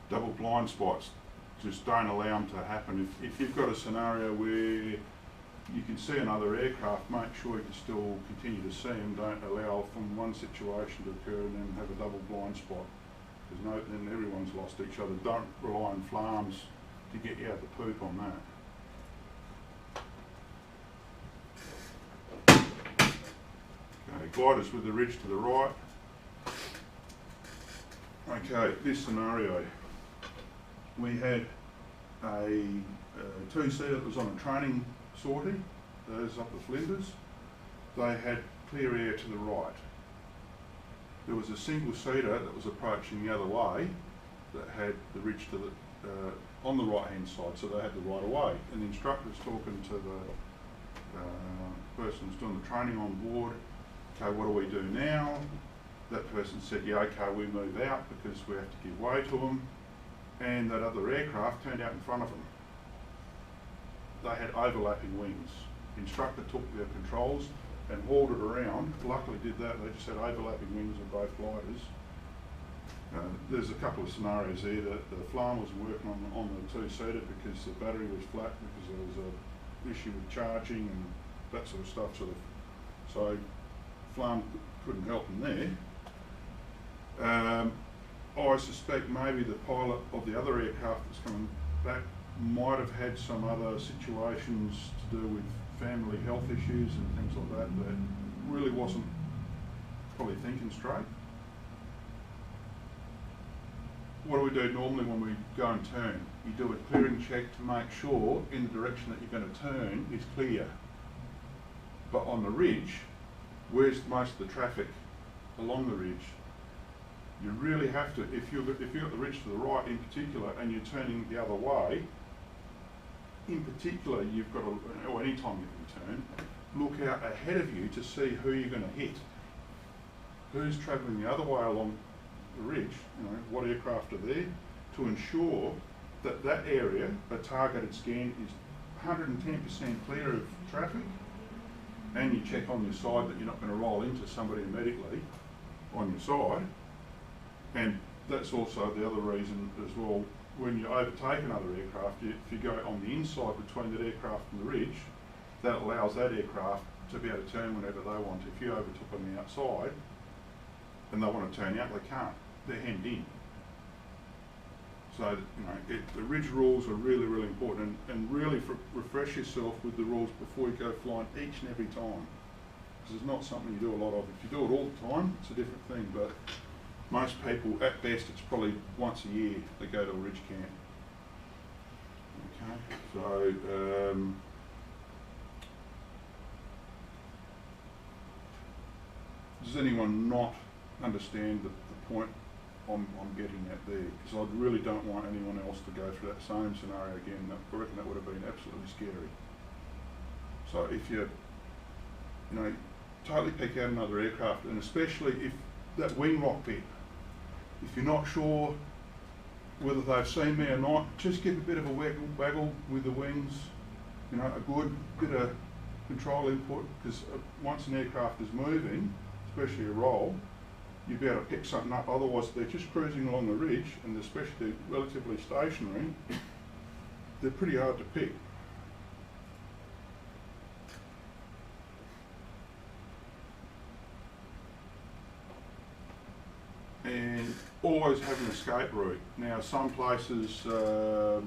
S11: Double blind spots, just don't allow them to happen. If you've got a scenario where you can see another aircraft, make sure you can still continue to see them. Don't allow from one situation to occur and then have a double blind spot, because then everyone's lost each other. Don't rely on flames to get you out the poop on that. Okay, gliders with the ridge to the right. Okay, this scenario. We had a 2-seater that was on a training sortie, those up the Flinders. They had clear air to the right. There was a single seater that was approaching the other way that had the ridge to the on the right hand side, so they had the right of way. And the instructor was talking to the person who's doing the training on board. Okay, what do we do now? That person said, yeah, okay, we move out because we have to give way to them. And that other aircraft turned out in front of them. They had overlapping wings. The instructor took their controls and hauled it around. Luckily did that, they just had overlapping wings of both gliders. There's a couple of scenarios there. The FLAM was working on the 2-seater because the battery was flat, because there was an issue with charging and that sort of stuff. So FLAM couldn't help them there. I suspect maybe the pilot of the other aircraft that's coming back might have had some other situations to do with family health issues and things like that really wasn't probably thinking straight. What do we do normally when we go and turn? You do a clearing check to make sure in the direction that you're going to turn is clear. But on the ridge, where's most of the traffic along the ridge? You really have to, if you've got the ridge to the right in particular and you're turning the other way, in particular you've got to, or any time you can turn, look out ahead of you to see who you're going to hit. Who's travelling the other way along the ridge, what aircraft are there, to ensure that that area, a targeted scan, is 110% clear of traffic, and you check on your side that you're not going to roll into somebody immediately on your side. And that's also the other reason as well, when you overtake another aircraft, if you go on the inside between that aircraft and the ridge, that allows that aircraft to be able to turn whenever they want. If you overtook on the outside and they want to turn out, they can't. They're hemmed in. So, the ridge rules are really, really important, and really refresh yourself with the rules before you go flying each and every time. Because it's not something you do a lot of. If you do it all the time, it's a different thing, but most people, at best, it's probably once a year they go to a ridge camp. Okay, so does anyone not understand the point I'm getting at there? Because I really don't want anyone else to go through that same scenario again. I reckon that would have been absolutely scary. So if you totally pick out another aircraft, and especially if that wing rock bit, if you're not sure whether they've seen me or not, just give a bit of a waggle with the wings, a good bit of control input, because once an aircraft is moving, especially a roll, you'd be able to pick something up. Otherwise, they're just cruising along the ridge, and especially they're relatively stationary, they're pretty hard to pick. And always have an escape route. Now, some places, the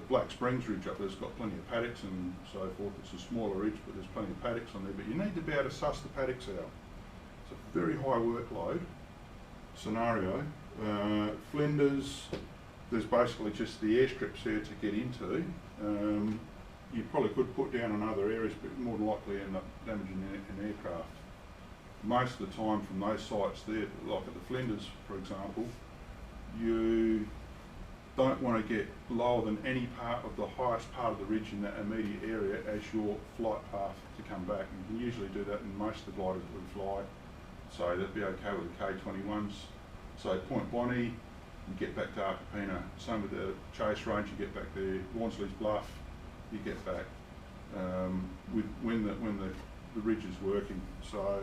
S11: Black Springs Ridge up there's got plenty of paddocks and so forth. It's a smaller ridge, but there's plenty of paddocks on there. But you need to be able to suss the paddocks out. It's a very high workload scenario. Flinders, there's basically just the airstrips there to get into. You probably could put down in other areas, but more than likely end up damaging an aircraft. Most of the time from those sites there, like at the Flinders, for example, you don't want to get lower than any part of the highest part of the ridge in that immediate area as your flight path to come back. You can usually do that in most of the gliders that we fly, so that'd be okay with the K21s. So Point Bonnie, you get back to Arcapina. Same with the Chase Range, you get back there. Warnsley's Bluff, you get back when the ridge is working. So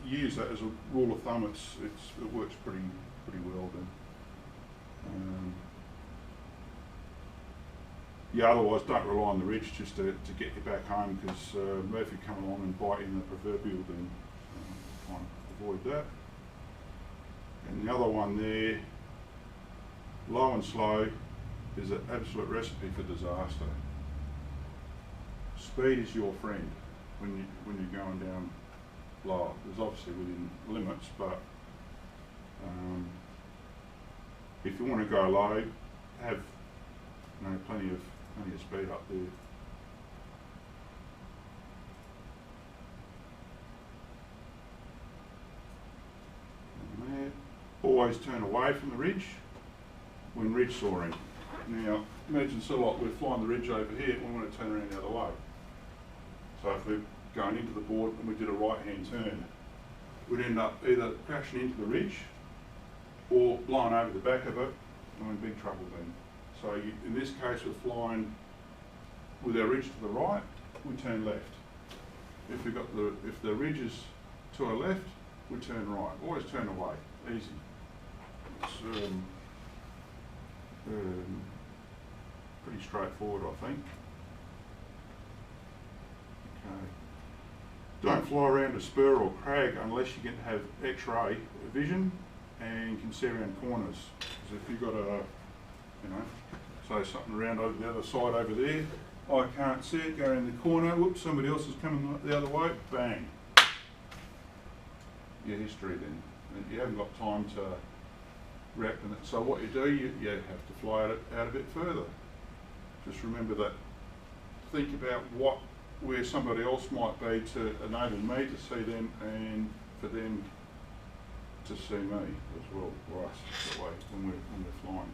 S11: use that as a rule of thumb. It works pretty well then. Yeah, otherwise don't rely on the ridge just to get you back home, because if you come along and bite in the proverbial, then try and avoid that. And the other one there, low and slow, is an absolute recipe for disaster. Speed is your friend when you're going down lower. There's obviously within limits, but if you want to go low, have plenty of speed up there. And there. Always turn away from the ridge when ridge soaring. Now, imagine sort of like we're flying the ridge over here, we want to turn around the other way. So if we're going into the board and we did a right-hand turn, we'd end up either crashing into the ridge or blowing over the back of it, and we're in big trouble then. So in this case, we're flying with our ridge to the right, we turn left. If the ridge is to our left, we turn right. Always turn away, easy. It's pretty straightforward, I think. Okay. Don't fly around a spur or crag unless you can have X-ray vision and can see around corners. Because if you've got say something around over the other side over there, I can't see it, go around the corner, whoops, somebody else is coming the other way, bang. Your history then. And you haven't got time to react on it. So what you do, you have to fly out a bit further. Just remember that. Think about where somebody else might be to enable me to see them, and for them to see me as well, or us, that way when we're flying.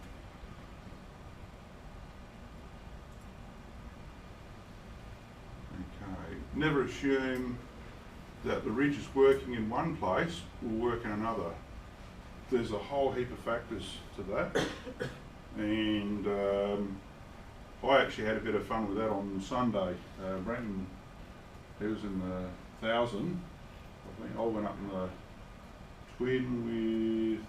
S11: Okay. Never assume that the ridge is working in one place will work in another. There's a whole heap of factors to that, and I actually had a bit of fun with that on Sunday. Brenton, he was in the 1000. I think I went up in the twin with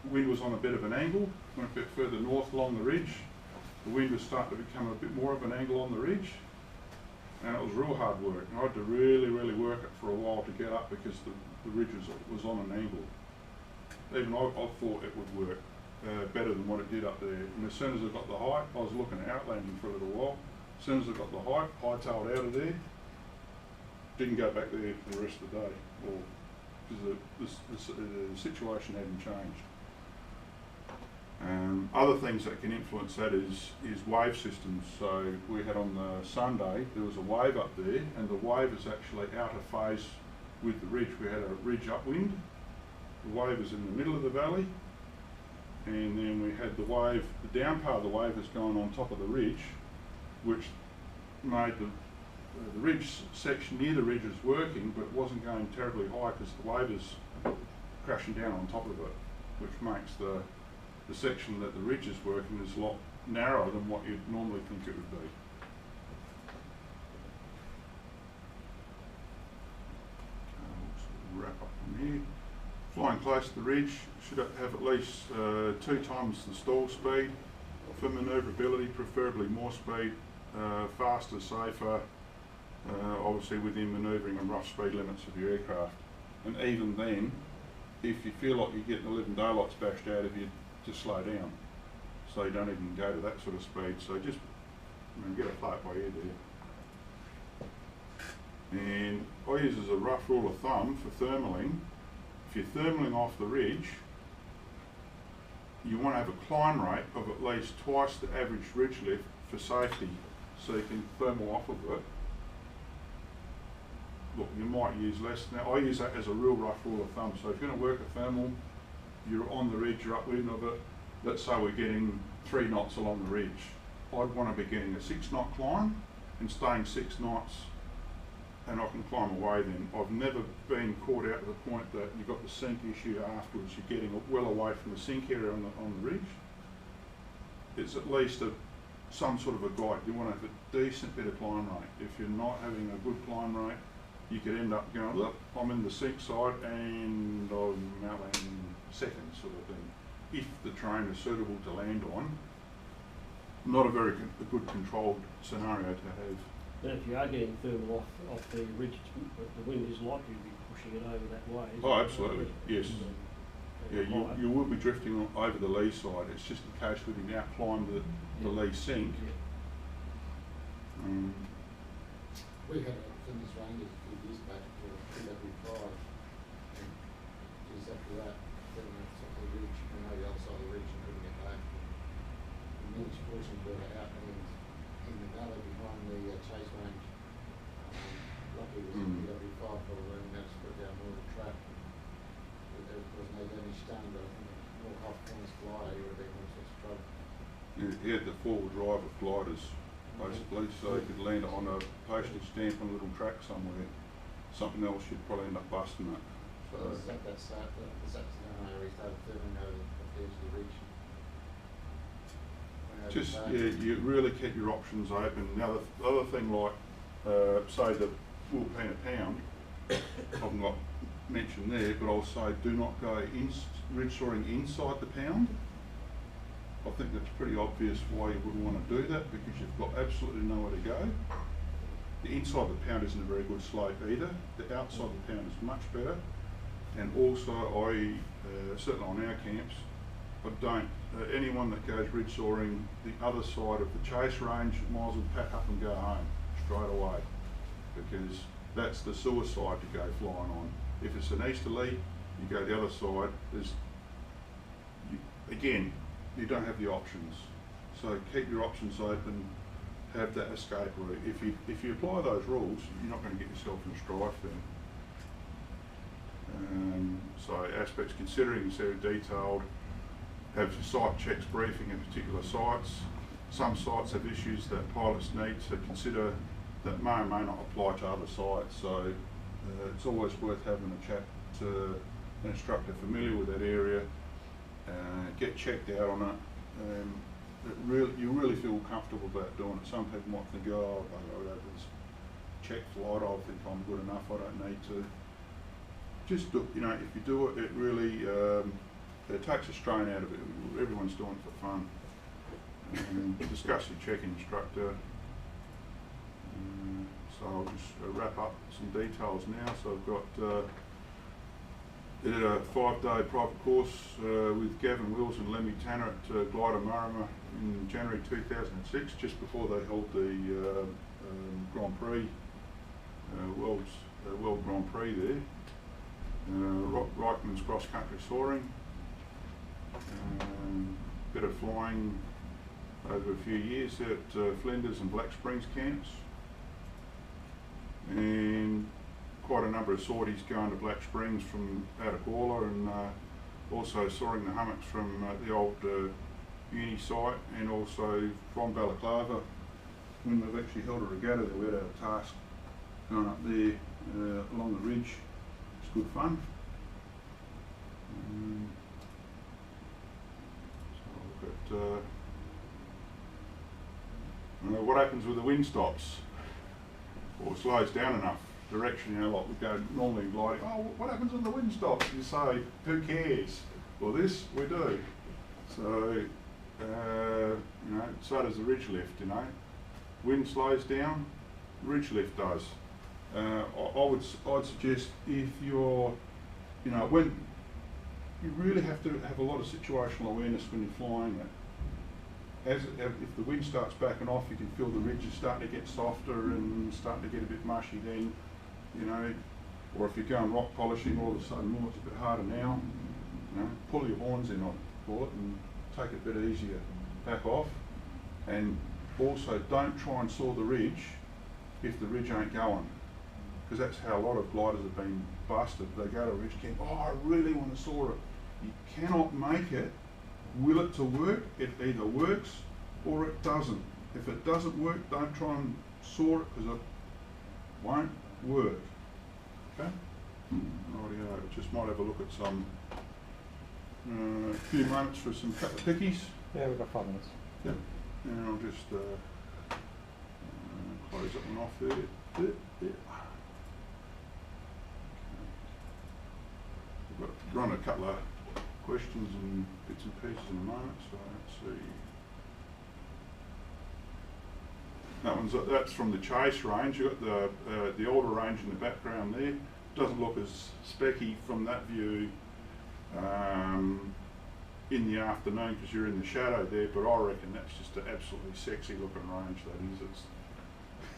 S11: wind was on a bit of an angle, went a bit further north along the ridge. The wind was starting to become a bit more of an angle on the ridge, and it was real hard work. And I had to really work it for a while to get up, because the ridge was on an angle. Even I thought it would work better than what it did up there. And as soon as I got the height, I was looking at outlanding for a little while. As soon as I got the height, hightailed out of there, didn't go back there for the rest of the day, because the situation hadn't changed. Other things that can influence that is wave systems. So we had on the Sunday, there was a wave up there, and the wave is actually out of phase with the ridge. We had a ridge upwind, the wave was in the middle of the valley, and then we had the wave, the down part of the wave has gone on top of the ridge, which made the ridge section near the ridge was working, but it wasn't going terribly high because the wave is crashing down on top of it. which makes the section that the ridge is working is a lot narrower than what you'd normally think it would be. So wrap up from here. Flying close to the ridge should have at least 2 times the stall speed. For manoeuvrability, preferably more speed, faster, safer, obviously within manoeuvring and rough speed limits of your aircraft. And even then, if you feel like you're getting the living daylights bashed out of you, just slow down. So you don't even go to that sort of speed. So just get a flight by ear there. And I use as a rough rule of thumb for thermaling, if you're thermaling off the ridge, you want to have a climb rate of at least twice the average ridge lift for safety, so you can thermal off of it. Look, you might use less. Now, I use that as a real rough rule of thumb. So if you're going to work a thermal, you're on the ridge, you're upwind of it. Let's say we're getting 3 knots along the ridge. I'd want to be getting a 6-knot climb and staying 6 knots, and I can climb away then. I've never been caught out to the point that you've got the sink issue afterwards. You're getting well away from the sink area on the ridge. It's at least some sort of a guide. You want to have a decent bit of climb rate. If you're not having a good climb rate, you could end up going, look, I'm in the sink side and I'm out in seconds sort of thing. If the terrain is suitable to land on, not a very good controlled scenario to have.
S7: But if you are getting thermal off the ridge, the wind is likely to be pushing it over that way.
S11: Oh, absolutely, yes. Yeah, you will be drifting over the lee side. It's just in case we can outclimb the lee sink.
S6: We had a Flinders Rangers a few years back for PW5, and exactly that, then on the top of the ridge, and the other side of the ridge, and couldn't get back. And managed fortunately got it out in the valley behind the chase range. Luckily it was a PW5 probably, and managed to put down more of the trap. But there was no damage done, but I think more half points glider, you would have been all sorts of trouble.
S11: He had the 4-wheel drive of gliders, basically, so you could land on a postage stamp on a little track somewhere. Something else you'd probably end up busting it.
S6: So that's the scenario where he started filming over the edge of the ridge.
S11: Just, you really keep your options open. Now, the other thing, like, say the wool pen a pound, I've not mentioned there, but I'll say do not go ridge soaring inside the pound. I think that's pretty obvious why you wouldn't want to do that, because you've got absolutely nowhere to go. The inside the pound isn't a very good slope either. The outside the pound is much better. And also, certainly on our camps, I don't, anyone that goes ridge soaring the other side of the chase range might as well pack up and go home straight away, because that's the suicide to go flying on. If it's an easterly, you go the other side. Again, you don't have the options. So keep your options open, have that escape route. If you apply those rules, you're not going to get yourself in strife then. So aspects considering is very detailed. Have site checks briefing at particular sites. Some sites have issues that pilots need to consider that may or may not apply to other sites. So it's always worth having a chat to an instructor familiar with that area. Get checked out on it. You really feel comfortable about doing it. Some people might think, oh, I'll go this check flight, I'll think I'm good enough, I don't need to. Just do, if you do it, it really it takes a strain out of it. Everyone's doing it for fun. Discuss your check instructor. So I'll just wrap up some details now. So I've got did a 5-day private course with Gavin Wills and Lemmy Tanner at Glider Marama in January 2006, just before they held the Grand Prix, World Grand Prix there. Reichman's cross-country soaring, bit of flying over a few years at Flinders and Black Springs camps, and quite a number of sorties going to Black Springs from out of Gawler, and also soaring the hummocks from the old uni site, and also from Balaclava when we've actually held a regatta there. We had a task going up there along the ridge. It's good fun. what happens when the wind stops or slows down enough direction, you know, like we go normally gliding, oh, what happens when the wind stops? You say, who cares? Well, this we do. So, you know, so does the ridge lift, you know. Wind slows down, ridge lift does. I'd suggest if you're, you know, when you really have to have a lot of situational awareness when you're flying it. If the wind starts backing off, you can feel the ridges starting to get softer and starting to get a bit mushy then, you know, or if you're going rock polishing, all of a sudden, oh, it's a bit harder now, you know, pull your horns in, I call it, and take it a bit easier, back off, and also don't try and saw the ridge if the ridge ain't going, because that's how a lot of gliders have been busted. They go to a ridge camp, oh, I really want to saw it. You cannot make it will it to work. It either works or it doesn't. If it doesn't work, don't try and saw it because it won't work. Okay? Rightio. Just might have a look at some few moments for some couple of pickies.
S5: Yeah, we've got 5 minutes.
S11: Yep. And I'll just close that one off there. There. We've got run a couple of questions and bits and pieces in a moment, so let's see. That's from the chase range. You've got the older range in the background there. Doesn't look as specky from that view in the afternoon because you're in the shadow there, but I reckon that's just an absolutely sexy looking range.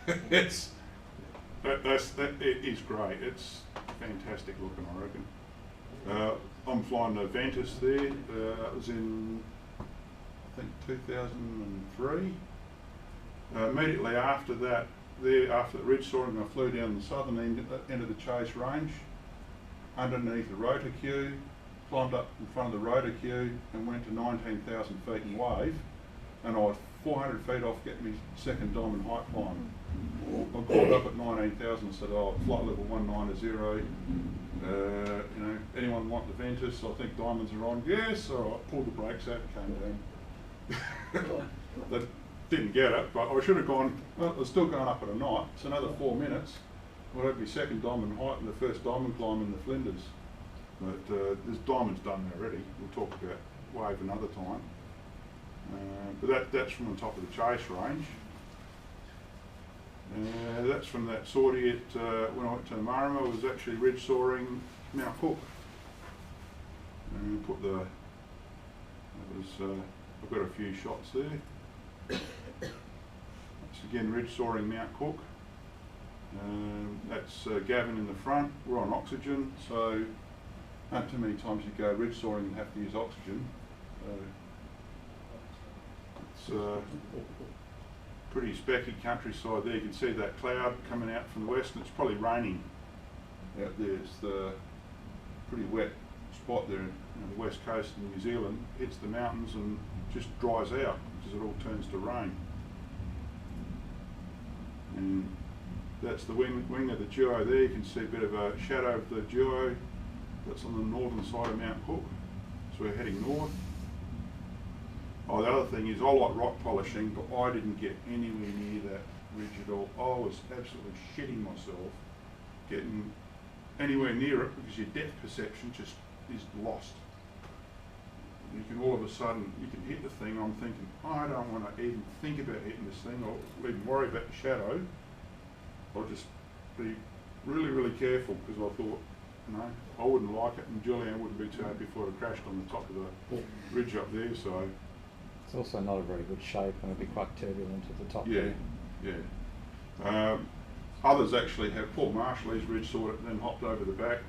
S11: That is. It is great. It's fantastic looking, I reckon. I'm flying the Ventus there. That was in, I think, 2003. Immediately after that, after the ridge soaring, I flew down the southern end of the chase range, underneath the rotor queue, climbed up in front of the rotor queue, and went to 19,000 feet in wave, and I was 400 feet off getting my second diamond height climb. I called up at 19,000 and said, oh, flight level 190. You know, anyone want the Ventus? I think diamonds are on. Yes, all right. Pulled the brakes out and came down. They didn't get it, but I should have gone, well, I was still going up at a knot. It's another 4 minutes. I'll have my second diamond height and the first diamond climb in the Flinders. But there's diamonds done there already. We'll talk about wave another time. But that's from the top of the chase range. That's from that sortie at, when I went to Marama. It was actually ridge soaring Mount Cook. And put I've got a few shots there. That's again ridge soaring Mount Cook. That's Gavin in the front. We're on oxygen, so not too many times you go ridge soaring and have to use oxygen. It's pretty specky countryside there. You can see that cloud coming out from the west, and it's probably raining out there. It's the pretty wet spot there, the west coast of New Zealand. Hits the mountains and just dries out because it all turns to rain. And that's the wing of the duo there. You can see a bit of a shadow of the duo. That's on the northern side of Mount Cook. So we're heading north. Oh, the other thing is I like rock polishing, but I didn't get anywhere near that ridge at all. I was absolutely shitting myself getting anywhere near it because your depth perception just is lost. You can all of a sudden, you can hit the thing. I'm thinking, I don't want to even think about hitting this thing or even worry about the shadow. I'll just be really, really careful because I thought, I wouldn't like it, and Julianne wouldn't be too happy if I'd have crashed on the top of the ridge up there. So
S5: it's also not a very good shape and it'd be quite turbulent at the top.
S11: Yeah, yeah. Others actually have. Paul Marshall, he's ridge sawed it and then hopped over the back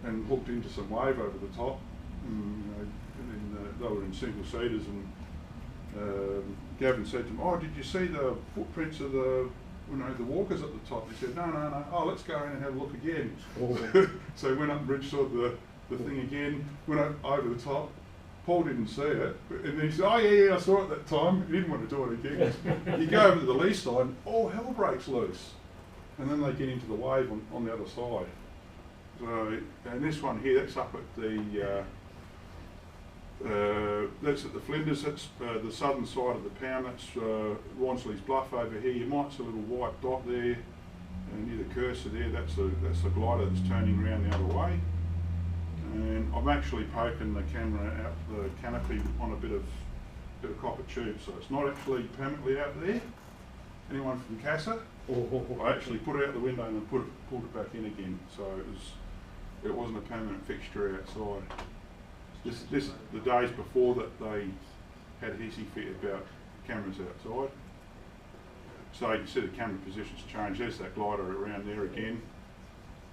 S11: and hooked into some wave over the top. And then they were in single seaters, and Gavin said to him, "Oh, did you see the footprints of the walkers at the top?" He said, No. Oh, let's go around and have a look again. So he went up and ridge sawed the thing again, went up over the top. Paul didn't see it, and then he said, "Oh yeah, I saw it that time." He didn't want to do it again. You go over to the lee side, and all hell breaks loose, and then they get into the wave on the other side. So, and this one here, that's up at the That's at the Flinders, that's the southern side of the pound, that's Ronsley's Bluff over here. You might see a little white dot there near the cursor there, that's the glider that's turning around the other way. And I'm actually poking the camera out the canopy on a bit of copper tube, so it's not actually permanently out there. Anyone from Casa? I actually put it out the window and then pulled it back in again, so it wasn't a permanent fixture outside. This the days before that they had hissy fit about cameras outside. So you can see the camera positions change. There's that glider around there again,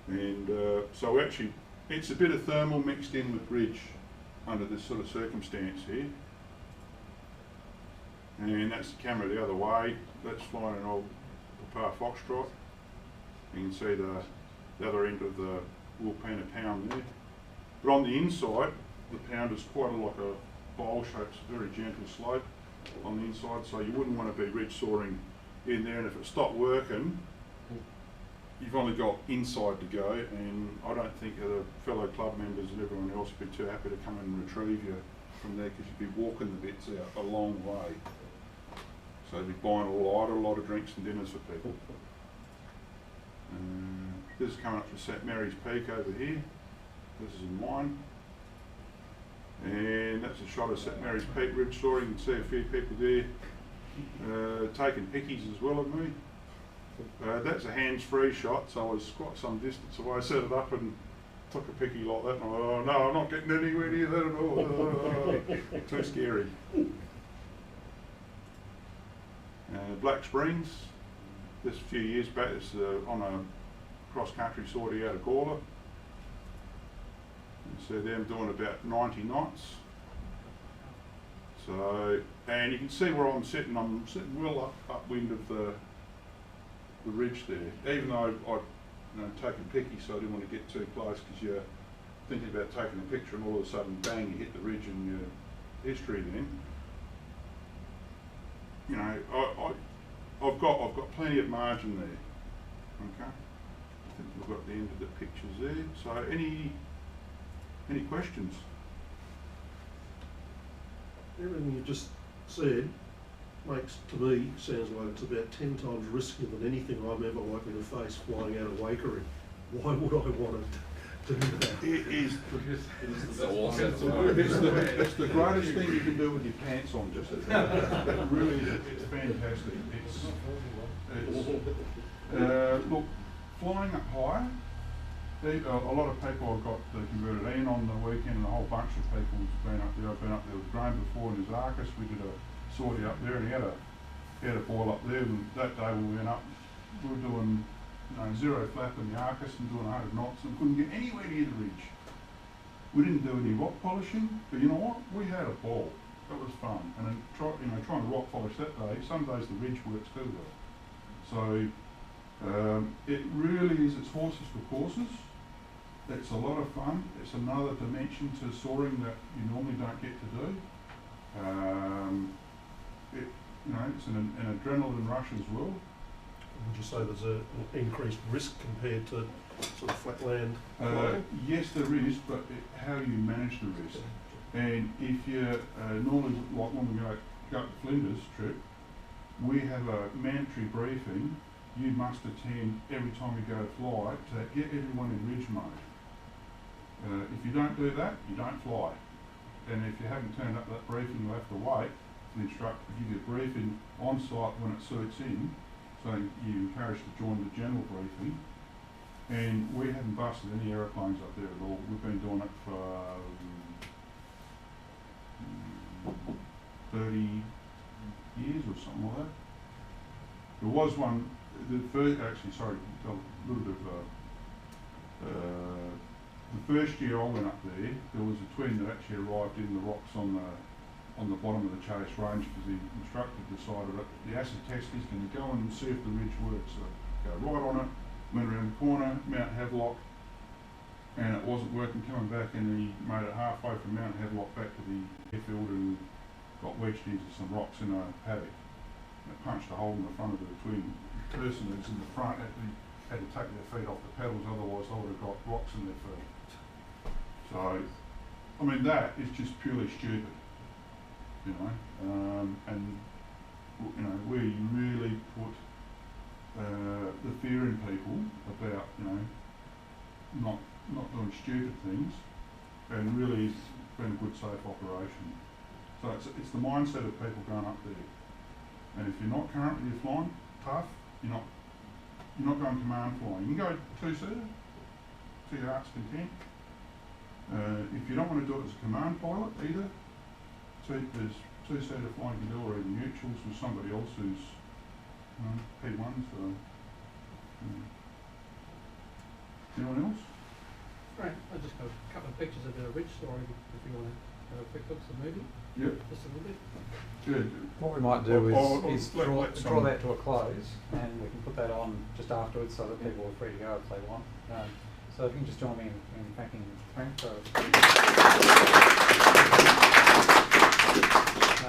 S11: and so actually it's a bit of thermal mixed in with ridge under this sort of circumstance here. And that's the camera the other way. That's flying an old Papa Foxtrot. You can see the other end of the Wilpena pound there. But on the inside, the pound is quite like a bowl shape. It's a very gentle slope on the inside, so you wouldn't want to be ridge soaring in there. And if it stopped working, you've only got inside to go, and I don't think the fellow club members and everyone else would be too happy to come and retrieve you from there, because you'd be walking the bits out a long way. So you'd be buying a lot of drinks and dinners for people. This is coming up to St Mary's Peak over here. This is in mine. And that's a shot of St Mary's Peak ridge soaring. You can see a few people there taking pickies as well of me. That's a hands-free shot, so I was quite some distance away. I set it up and took a picky like that, and I went, oh no, I'm not getting anywhere near that at all. Too scary. Black Springs, this a few years back, it's on a cross-country sortie out of Gawler. You see them doing about 90 knots. So, and you can see where I'm sitting well upwind of the ridge there. Even though I'd taken picky, so I didn't want to get too close, because you're thinking about taking a picture and all of a sudden, bang, you hit the ridge and your history then. You know, I've got plenty of margin there. Okay, I think we've got the end of the pictures there. So any questions?
S12: Everything you just said makes, to me, sounds like it's about 10 times riskier than anything I'm ever likely to face flying out of Wakery. Why would I want to do that?
S11: It's the greatest thing you can do with your pants on, just it really is. It's fantastic. Look, flying up high, a lot of people have got the converted Ian on the weekend, and a whole bunch of people have been up there. I've been up there with Graham before in his Arcus. We did a sortie up there, and he had a boil up there, and that day we went up, we were doing zero flap in the Arcus and doing 100 knots and couldn't get anywhere near the ridge. We didn't do any rock polishing, but you know what? We had a ball. That was fun. And then trying to rock polish that day, some days the ridge works too well. So it really is, it's horses for courses. It's a lot of fun. It's another dimension to soaring that you normally don't get to do. It's an adrenaline rush as well.
S12: Would you say there's an increased risk compared to sort of flatland?
S11: Yes, there is, but how you manage the risk. And if you normally, like when we go to Flinders trip, we have a mandatory briefing. You must attend every time you go to fly to get everyone in ridge mode. If you don't do that, you don't fly. And if you haven't turned up that briefing, you'll have to wait for the instructor to give you a briefing on site when it suits in. So you're encouraged to join the general briefing. And we haven't busted any aeroplanes up there at all. We've been doing it for 30 years or something like that. There was one, tell a little bit of the first year I went up there was a twin that actually arrived in the rocks on the bottom of the Chase Range, because the instructor decided that the acid test is going to go and see if the ridge works. So go right on it, went around the corner, Mount Havelock, and it wasn't working coming back, and he made it halfway from Mount Havelock back to the airfield and got wedged into some rocks in a paddock. And it punched a hole in the front of the twin. The person that's in the front had to take their feet off the pedals, otherwise they would have got rocks in their feet. So I mean, that is just purely stupid, you know, and, you know, we really put the fear in people about, you know, not doing stupid things, and really it's been a good, safe operation. So it's the mindset of people going up there. And if you're not currently flying tough, you're not going command flying. You can go two-seater to your heart's content. If you don't want to do it as a command pilot either, there's two-seater flying you can do, or even neutrals with somebody else who's P1. So, anyone else?
S13: Right, I just got a couple of pictures of the Ridge Soaring if you want to have a quick look at the movie.
S11: Yep.
S13: Just a little bit.
S11: Good.
S1: What we might do is draw
S11: someone-
S1: that to a close, and we can put that on just afterwards so that people are free to go if they want. So if you can just join me in thanking Frank for